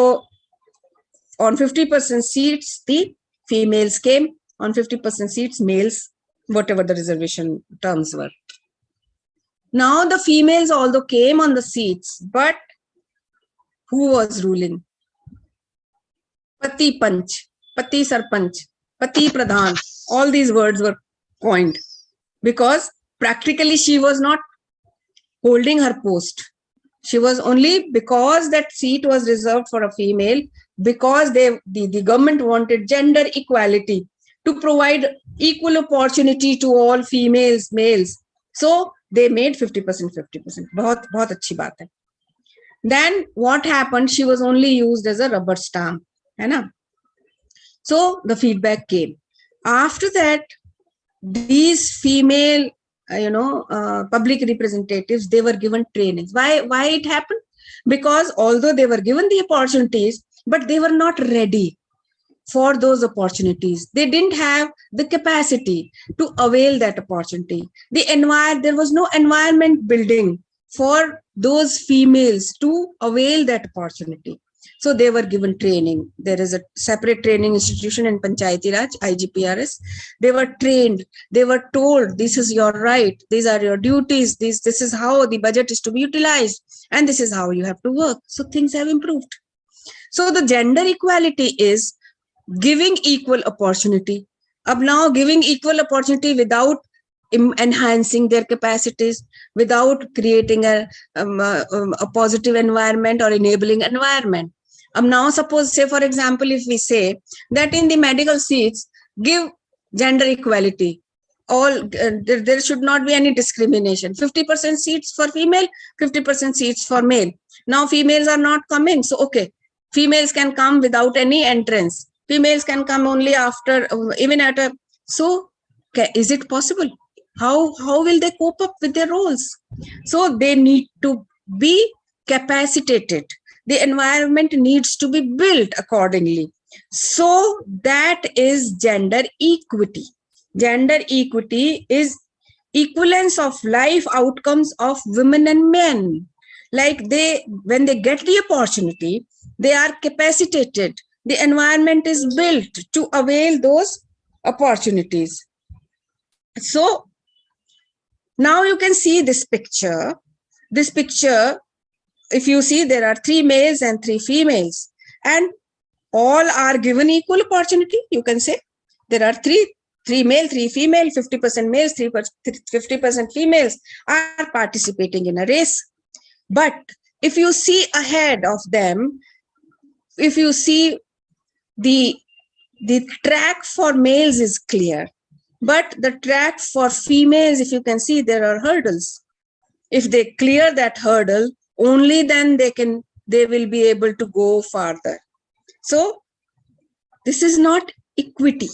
on 50% seats, the females came, on 50% seats, males, whatever the reservation terms were. Now the females although came on the seats, but who was ruling? Pati Panch, Pati Sarpanch, Pati Pradhan, all these words were coined because practically she was not holding her post. She was only, because that seat was reserved for a female, because the government wanted gender equality to provide equal opportunity to all females, males. So they made 50%, 50%. बहुत बहुत अच्छी बात है. Then what happened? She was only used as a rubber stamp, है ना? So the feedback came. After that, these female public representatives, they were given trainings. Why it happened? Because although they were given the opportunities, but they were not ready for those opportunities. They didn't have the capacity to avail that opportunity. There was no environment building for those females to avail that opportunity. So they were given training. There is a separate training institution in Panchayati Raj, IGPRS. They were trained. They were told, this is your right. These are your duties. This is how the budget is to be utilized. And this is how you have to work. So things have improved. So the gender equality is giving equal opportunity. Now giving equal opportunity without enhancing their capacities, without creating a positive environment or enabling environment. Now suppose, say for example, if we say that in the medical seats, give gender equality, all there should not be any discrimination. 50% seats for female, 50% seats for male. Now females are not coming, so okay, females can come without any entrance. Females can come only after, even at a, so is it possible? How will they cope up with their roles? So they need to be capacitated. The environment needs to be built accordingly. So that is gender equity. Gender equity is equivalence of life outcomes of women and men. Like when they get the opportunity, they are capacitated. The environment is built to avail those opportunities. So now you can see this picture. This picture, if you see, there are 3 males and 3 females, and all are given equal opportunity. You can say there are 3 male, 3 female, 50% males, 50% females are participating in a race. But if you see ahead of them, if you see the track for males is clear, but the track for females, if you can see, there are hurdles. If they clear that hurdle, only then they will be able to go farther. So this is not equity.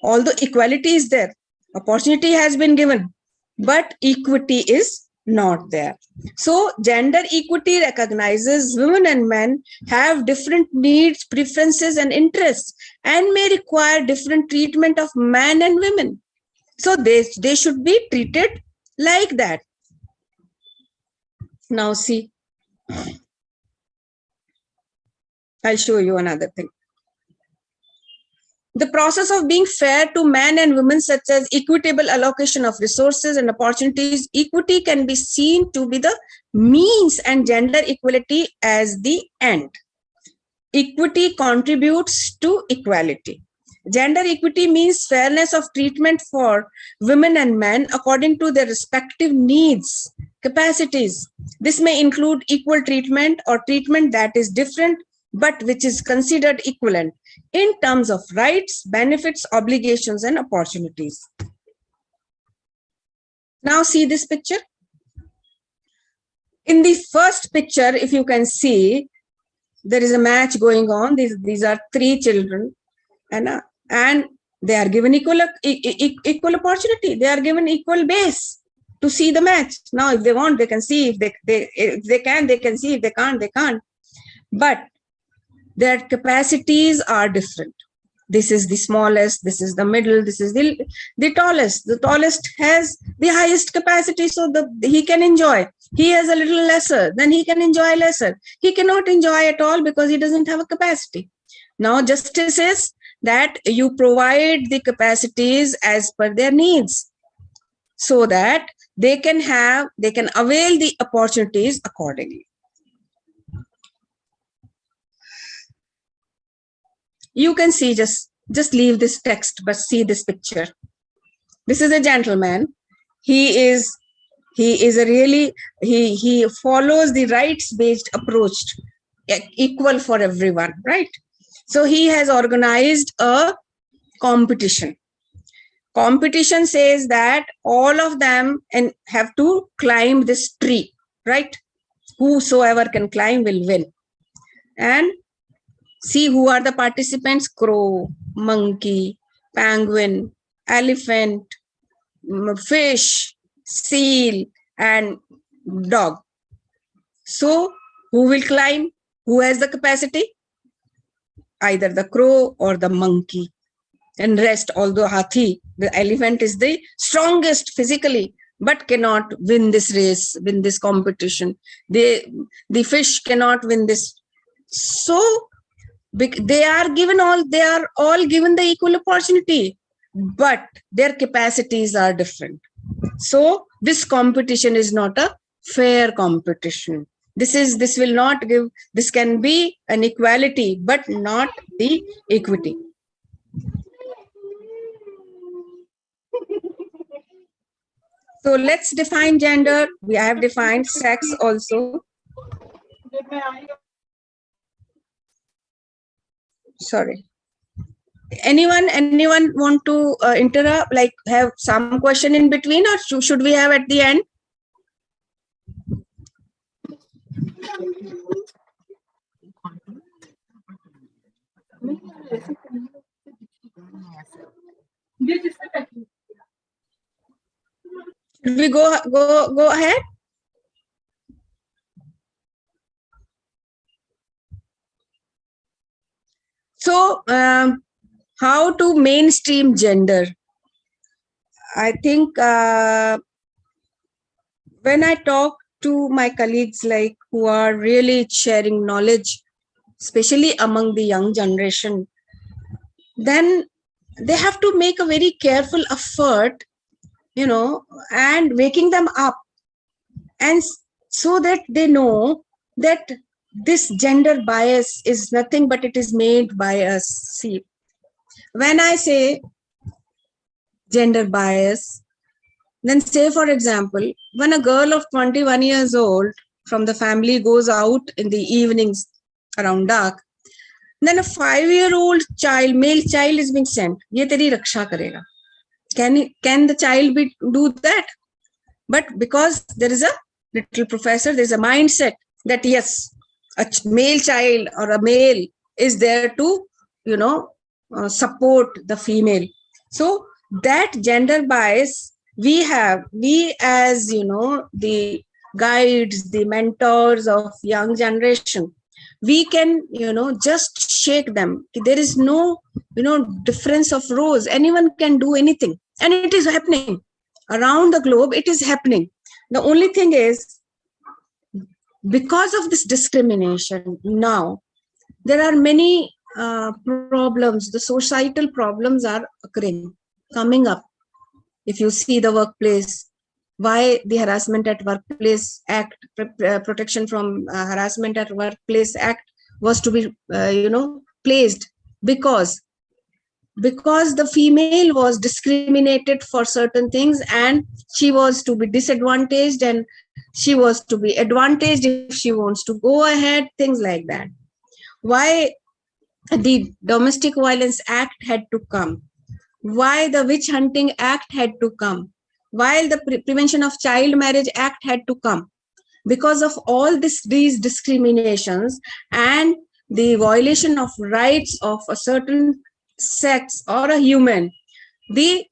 Although equality is there, opportunity has been given, but equity is not there. So gender equity recognizes women and men have different needs, preferences, and interests, and may require different treatment of men and women. So they should be treated like that. Now see, I'll show you another thing. The process of being fair to men and women, such as equitable allocation of resources and opportunities, equity can be seen to be the means and gender equality as the end. Equity contributes to equality. Gender equity means fairness of treatment for women and men according to their respective needs, capacities. This may include equal treatment or treatment that is different but which is considered equivalent in terms of rights, benefits, obligations, and opportunities. Now see this picture. In the first picture, if you can see, there is a match going on. These are 3 children, and they are given equal opportunity. They are given equal base to see the match. Now, if they want, they can see. If they can, they can see. If they can't, they can't. But their capacities are different. This is the smallest, this is the middle, this is the tallest. The tallest has the highest capacity, so he can enjoy. He has a little lesser, then he can enjoy lesser. He cannot enjoy at all because he doesn't have a capacity. Now, justice is that you provide the capacities as per their needs, so that they can avail the opportunities accordingly. You can see, just leave this text, but see this picture. This is a gentleman. He follows the rights-based approach, equal for everyone, right? So he has organized a competition. Competition says that all of them have to climb this tree, right? Whosoever can climb will win. And see who are the participants: crow, monkey, penguin, elephant, fish, seal, and dog. So who will climb? Who has the capacity? Either the crow or the monkey. And rest, although hathi, the elephant is the strongest physically, but cannot win this race, win this competition. The fish cannot win this. So they are all given the equal opportunity, but their capacities are different. So this competition is not a fair competition. This will not give, this can be an equality, but not the equity. So let's define gender. We have defined sex also. Sorry. Anyone want to interrupt, like have some question in between, or should we have at the end? Should we go ahead? So how to mainstream gender? I think when I talk to my colleagues, like who are really sharing knowledge, especially among the young generation, then they have to make a very careful effort, and waking them up, and so that they know that this gender bias is nothing but it is made by us. See, when I say gender bias, then say, for example, when a girl of 21 years old from the family goes out in the evenings around dark, then a 5-year-old child, male child is being sent. ये तेरी रक्षा करेगा. Can the child do that? But because there is a little professor, there is a mindset that yes, a male child or a male is there to, support the female. So that gender bias we as, the guides, the mentors of young generation, we can, just shake them. There is no, difference of roles. Anyone can do anything. And it is happening. Around the globe, it is happening. The only thing is, because of this discrimination, now, there are many problems. The societal problems are occurring, coming up. If you see the workplace, why the Harassment at Workplace Act, Protection from Harassment at Workplace Act was to be, placed, because the female was discriminated for certain things, and she was to be disadvantaged, and she was to be advantaged if she wants to go ahead, things like that. Why the Domestic Violence Act had to come, why the Witch Hunting Act had to come, while the Prevention of Child Marriage Act had to come, because of all these discriminations and the violation of rights of a certain sex or a human. The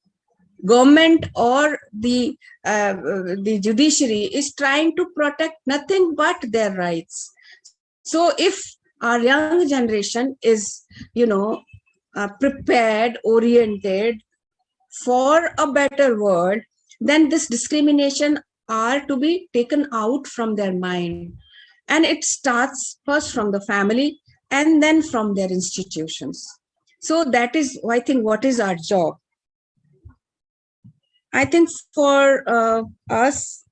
government or the judiciary is trying to protect nothing but their rights. So if our young generation is, prepared, oriented for a better world, then this discrimination are to be taken out from their mind. And it starts first from the family and then from their institutions. So that is, I think, what is our job. I think for us,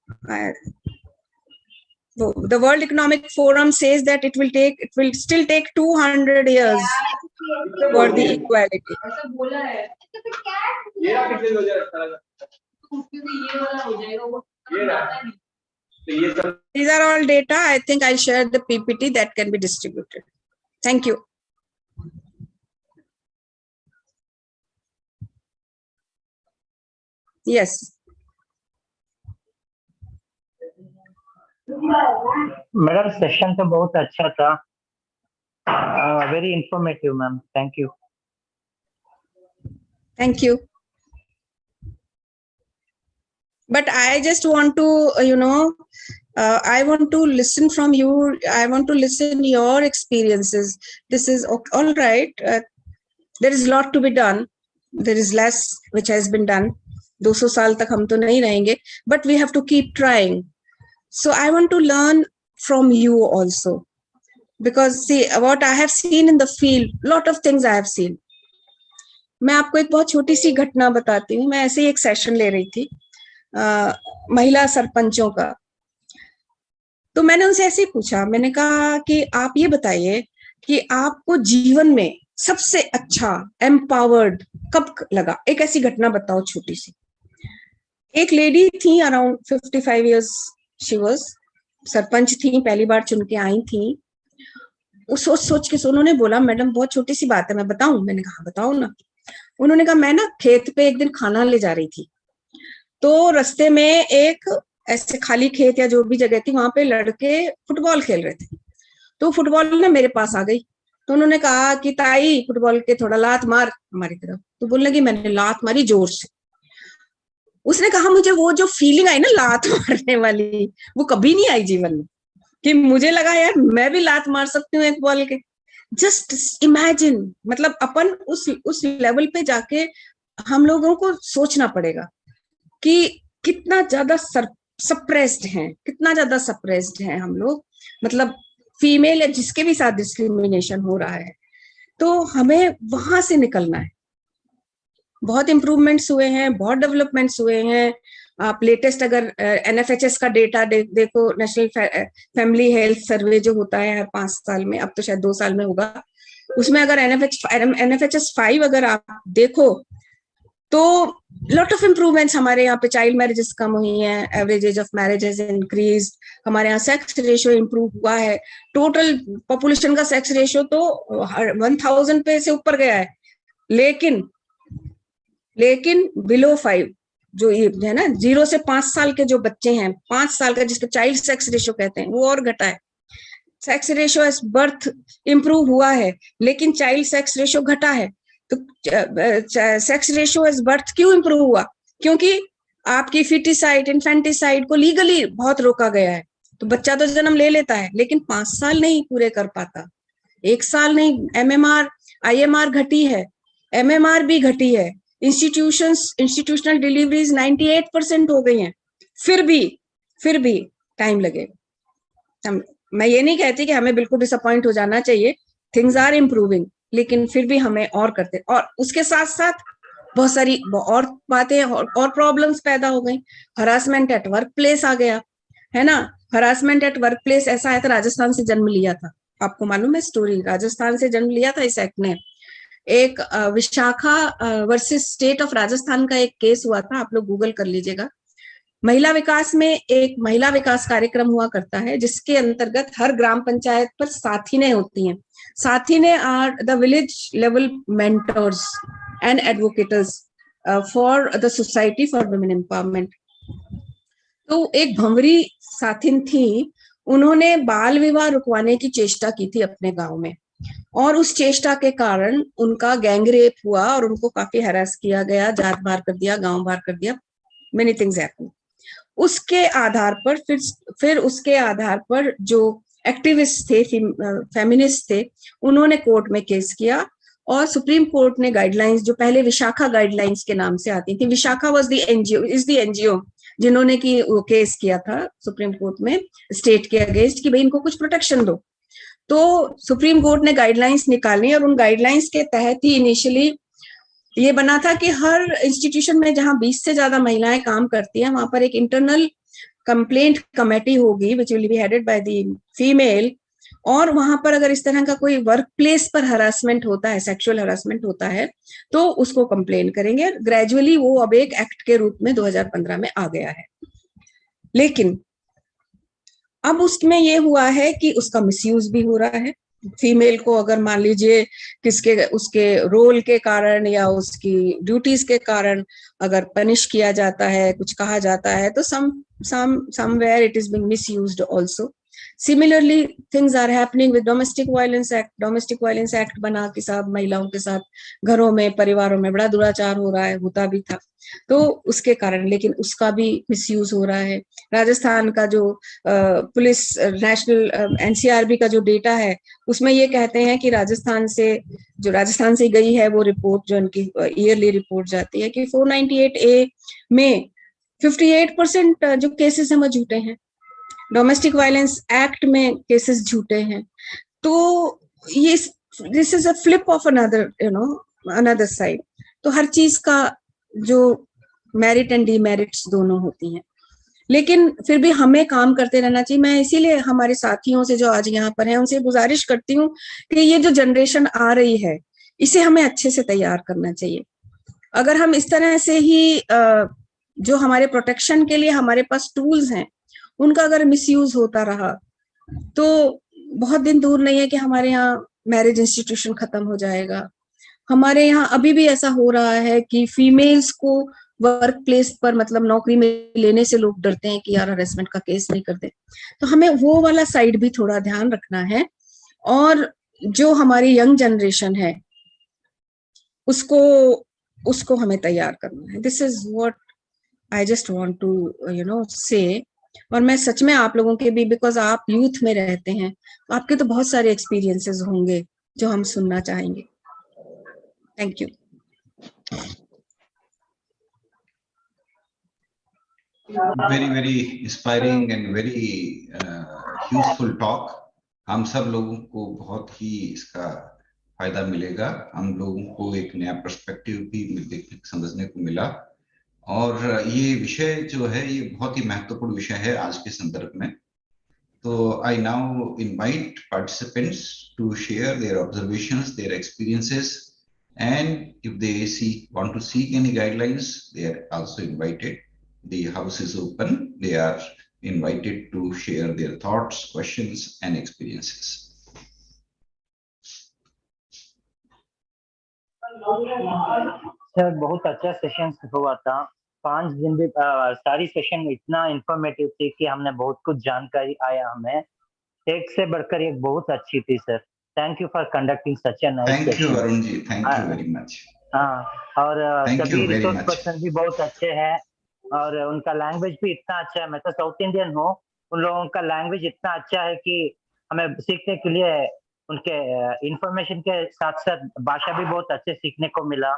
the World Economic Forum says that it will still take 200 years for the equality. These are all data. I think I'll share the PPT that can be distributed. Thank you. Yes. Madam session तो बहुत अच्छा था, very informative ma'am, thank you. Thank you. But I just want to, I want to listen from you. I want to listen your experiences. This is all right. There is a lot to be done. There is less which has been done. 200 साल तक हम तो नहीं रहेंगे, but we have to keep trying. So I want to learn from you also, because see what I have seen in the field, lot of things I have seen. मैं आपको एक बहुत छोटी सी घटना बताती हूँ. मैं ऐसे ही एक सेशन ले रही थी महिला सरपंचों का. तो मैंने उनसे ऐसे ही पूछा, मैंने कहा कि आप ये बताइए कि आपको जीवन में सबसे अच्छा एम्पावर्ड कब लगा. एक ऐसी घटना बताओ छोटी सी. एक लेडी थी around 55 years, she was sarpanch थी, पहली बार चुन के आई थी. उस सोच के उन्होंने बोला, मैडम बहुत छोटी सी बात है, मैं बताऊं. मैंने कहा बताओ ना. उन्होंने कहा, मैं ना खेत पे एक दिन खाना ले जा रही थी, तो रास्ते में एक ऐसे खाली खेत या जो भी जगह थी, वहां पे लड़के फुटबॉल खेल रहे थे. तो फुटबॉल ना मेरे पास आ गई. तो उन्होंने कहा कि ताई फुटबॉल के थोड़ा लात मार हमारी तरफ. तो बोलने लगी, मैंने लात मारी जोर से. उसने कहा, मुझे वो जो फीलिंग आई ना लात मारने वाली, वो कभी नहीं आई जीवन में, कि मुझे लगा यार मैं भी लात मार सकती हूँ एक बॉल के. जस्ट इमेजिन, मतलब अपन उस लेवल पे जाके हम लोगों को सोचना पड़ेगा कि कितना ज्यादा सप्रेस्ड हैं, कितना ज्यादा सप्रेस्ड हैं हम लोग. मतलब फीमेल या जिसके भी साथ डिस्क्रिमिनेशन हो रहा है, तो हमें वहां से निकलना है. बहुत इम्प्रूवमेंट्स हुए हैं, बहुत डेवलपमेंट्स हुए हैं. आप लेटेस्ट अगर NFHS का डेटा देखो, नेशनल फैमिली हेल्थ सर्वे जो होता है हर 5 साल में, अब तो शायद 2 साल में होगा, उसमें अगर NFHS 5 अगर आप देखो, तो लॉट ऑफ इम्प्रूवमेंट्स हमारे यहाँ पे, चाइल्ड मैरिजेस कम हुई हैं, average age of marriage has increase, हमारे यहाँ सेक्स रेशियो इम्प्रूव हुआ है, टोटल पॉपुलेशन का सेक्स रेशियो तो 1000 पे से ऊपर गया है, लेकिन बिलो 5, जो ये है ना 0 से 5 साल के जो बच्चे हैं, 5 साल का जिसको चाइल्ड सेक्स रेशियो कहते हैं, वो और घटा है। Sex ratio at birth improve हुआ है, लेकिन चाइल्ड सेक्स रेशियो घटा है। तो सेक्स रेशियो एज बर्थ क्यों इंप्रूव हुआ? क्योंकि आपकी फिटिसाइड, इन्फेंटिसाइड को लीगली बहुत रोका गया है। तो बच्चा तो जन्म ले लेता है, लेकिन 5 साल नहीं पूरे कर पाता, 1 साल नहीं। एमएमआर, आईएमआर घटी है, एमएमआर भी घटी है, इंस्टीट्यूशनल डिलीवरीज 98% हो गई हैं। फिर भी टाइम लगेगा। मैं ये नहीं कहती कि हमें बिल्कुल डिसअपॉइंट हो जाना चाहिए, थिंग्स आर इम्प्रूविंग, लेकिन फिर भी हमें और करते, और उसके साथ साथ बहुत सारी और बातें और प्रॉब्लम्स पैदा हो गई। हरासमेंट एट वर्क प्लेस आ गया है ना। हरासमेंट एट वर्क प्लेस ऐसा है, तो राजस्थान से जन्म लिया था, आपको मालूम है स्टोरी, राजस्थान से जन्म लिया था इस एक्ट ने। एक Vishakha versus state of Rajasthan का एक केस हुआ था, आप लोग गूगल कर लीजिएगा। महिला विकास में एक महिला विकास कार्यक्रम हुआ करता है, जिसके अंतर्गत हर ग्राम पंचायत पर साथीनें होती हैं। साथीनें are the village level mentors and advocators for the society for women empowerment. तो एक भंवरी साथिन थी, उन्होंने बाल विवाह रुकवाने की चेष्टा की थी अपने गांव में, और उस चेष्टा के कारण उनका गैंग रेप हुआ और उनको काफी हैरास किया गया, जात बाहर कर दिया, गांव बाहर कर दिया, मेनी थिंग्स हैपन। उसके आधार पर फिर उसके आधार पर जो एक्टिविस्ट थे, फेमिनिस्ट थे, उन्होंने कोर्ट में केस किया, और सुप्रीम कोर्ट ने गाइडलाइंस, जो पहले विशाखा गाइडलाइंस के नाम से आती थी, Vishakha was the NGO, is the NGO जिन्होंने की वो केस किया था सुप्रीम कोर्ट में स्टेट के अगेंस्ट कि भाई इनको कुछ प्रोटेक्शन दो। तो सुप्रीम कोर्ट ने गाइडलाइंस निकाली, और उन गाइडलाइंस के तहत ही इनिशियली ये बना था कि हर इंस्टीट्यूशन में जहां 20 से ज्यादा महिलाएं काम करती हैं, वहां पर एक इंटरनल कंप्लेंट कमेटी होगी which will be headed by the female, और वहां पर अगर इस तरह का कोई वर्क प्लेस पर हरासमेंट होता है, सेक्सुअल हरासमेंट होता है, तो उसको कंप्लेन करेंगे। ग्रेजुअली वो अब एक एक्ट के रूप में 2015 में आ गया है। लेकिन अब उसमें ये हुआ है कि उसका मिसयूज भी हो रहा है। फीमेल को अगर मान लीजिए किसके उसके रोल के कारण या उसकी ड्यूटीज के कारण अगर पनिश किया जाता है, कुछ कहा जाता है, तो somewhere it is being misused also. Similarly, things are happening with domestic violence act. Domestic violence act बना के साथ महिलाओं के साथ घरों में, परिवारों में बड़ा दुराचार हो रहा है, होता भी था, तो उसके कारण, लेकिन उसका भी मिसयूज हो रहा है। राजस्थान का जो पुलिस नेशनल एनसीआरबी का जो डेटा है, उसमें ये कहते हैं कि राजस्थान से गई है वो रिपोर्ट, जो उनकी ईयरली रिपोर्ट जाती है, कि 498A में 58% जो केसेस हैं वो झूठे हैं। डोमेस्टिक वायलेंस एक्ट में केसेस झूठे हैं। तो ये this is a flip of another side. तो हर चीज का जो मेरिट एंड डीमेरिट्स दोनों होती हैं, लेकिन फिर भी हमें काम करते रहना चाहिए। मैं इसीलिए हमारे साथियों से जो आज यहाँ पर हैं उनसे गुजारिश करती हूँ कि ये जो जनरेशन आ रही है, इसे हमें अच्छे से तैयार करना चाहिए। अगर हम इस तरह से ही जो हमारे प्रोटेक्शन के लिए हमारे पास टूल्स हैं, उनका अगर मिसयूज होता रहा, तो बहुत दिन दूर नहीं है कि हमारे यहाँ मैरिज इंस्टीट्यूशन खत्म हो जाएगा। हमारे यहाँ अभी भी ऐसा हो रहा है कि फीमेल्स को वर्क प्लेस पर, मतलब नौकरी में लेने से लोग डरते हैं कि यार हरेसमेंट का केस नहीं करते। तो हमें वो वाला साइड भी थोड़ा ध्यान रखना है, और जो हमारी यंग जनरेशन है उसको हमें तैयार करना है। This is what I just want to say. और मैं सच में आप लोगों के भी, बिकॉज आप यूथ में रहते हैं, आपके तो बहुत सारे एक्सपीरियंसेस होंगे जो हम सुनना चाहेंगे। Thank you. Very inspiring and very useful talk. हम सब लोगों को बहुत ही इसका फायदा मिलेगा। हम लोगों को एक नया पर्सपेक्टिव भी समझने को मिला, और ये विषय जो है ये बहुत ही महत्वपूर्ण विषय है आज के संदर्भ में। तो I now invite participants to share their observations, their experiences And if they want to seek any guidelines, they are also invited. The house is open. They are invited to share their thoughts, questions, and experiences. Sir बहुत अच्छा session हुआ था। 5 दिन भी सारी session इतना informative थी कि हमने बहुत कुछ जानकारी आया हमें। एक से बढ़कर एक बहुत अच्छी थी sir. Thank you for conducting such a nice session. Thank you Arun ji, thank you very much. हाँ, और Thank सभी you very resource much. Person भी बहुत अच्छे हैं और उनका लैंग्वेज भी इतना अच्छा है। मैं तो साउथ इंडियन हूँ, उन लोगों का लैंग्वेज इतना अच्छा है कि हमें सीखने के लिए उनके इंफॉर्मेशन के साथ साथ भाषा भी बहुत अच्छे सीखने को मिला।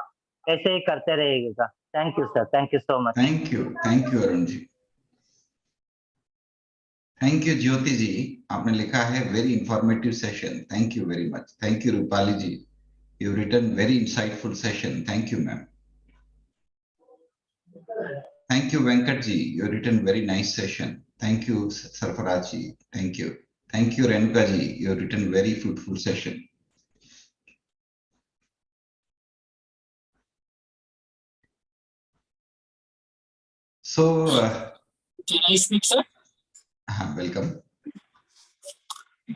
ऐसे ही करते रहिएगा। Thank you sir, thank you so much. Thank you Arun ji. Thank you Jyoti ji, आपने लिखा है very informative session. Thank you very much. Thank you Rupali ji, you written very insightful session. Thank you ma'am. Thank you Venkat ji, you written very nice session. Thank you Sarfaraz ji, thank you. Thank you Renuka ji, you written very fruitful session. So, can I speak, sir? Welcome.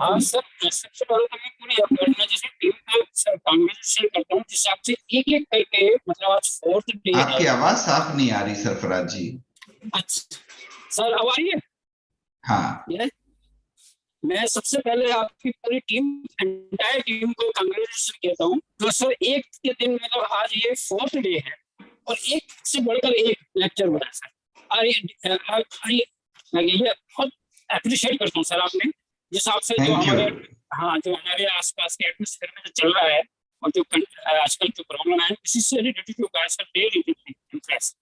हाँ sir, सबसे पहले तो मैं पूरी organisation team को sir congratulate करता हूँ जिस हिसाब से एक करके, मतलब आज 4th डे है। आपकी आवाज साफ नहीं आ रही सरफराज जी। अच्छा सर, अब आ रही है? हाँ, मैं सबसे पहले आपकी पूरी टीम, एंटायर टीम को कांग्रेचुलेट कहता हूँ। तो सर एक के दिन, मतलब आज ये 4th डे है और एक से बढ़कर एक लेक्चर हो रहा है सर। ये बहुत अप्रिशिएट करता हूँ सर आपने, जिस हिसाब से जो हमारे आसपास के एटमॉस्फेयर में जो चल रहा है और जो आजकल जो प्रॉब्लम है, इसी से रिलेटेड जो guys are very impress.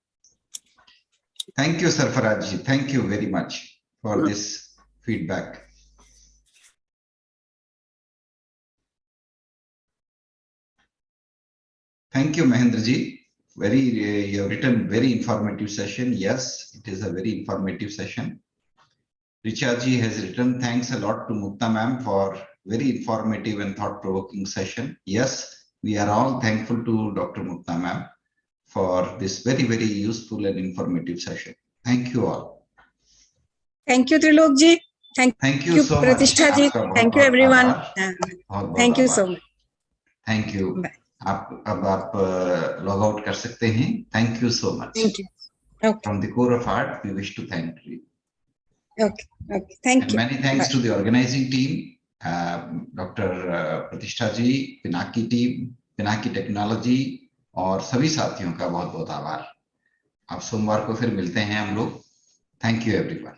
Thank you Sarfaraz ji, thank you very much for this feedback. Thank you, Mahendra ji. You have written very informative session. Yes, it is a very informative session. Richa ji has written, thanks a lot to Mukta ma'am for very informative and thought-provoking session. Yes, we are all thankful to Dr. Mukta ma'am for this very, very useful and informative session. Thank you all. Thank you Trilok ji. Thank you so much. Pratishtha ji. Thank you everyone. Thank you so much. Thank you. अब आप log out कर सकते हैं। Thank you so much. Thank you. Okay. From the core of heart, we wish to thank you. Okay. Thank and you. Many thanks to the organizing team, Dr. Pratishtha ji, Pinaki team, Pinaki Technology और सभी साथियों का बहुत बहुत आभार। अब सोमवार को फिर मिलते हैं हम लोग। Thank you everyone.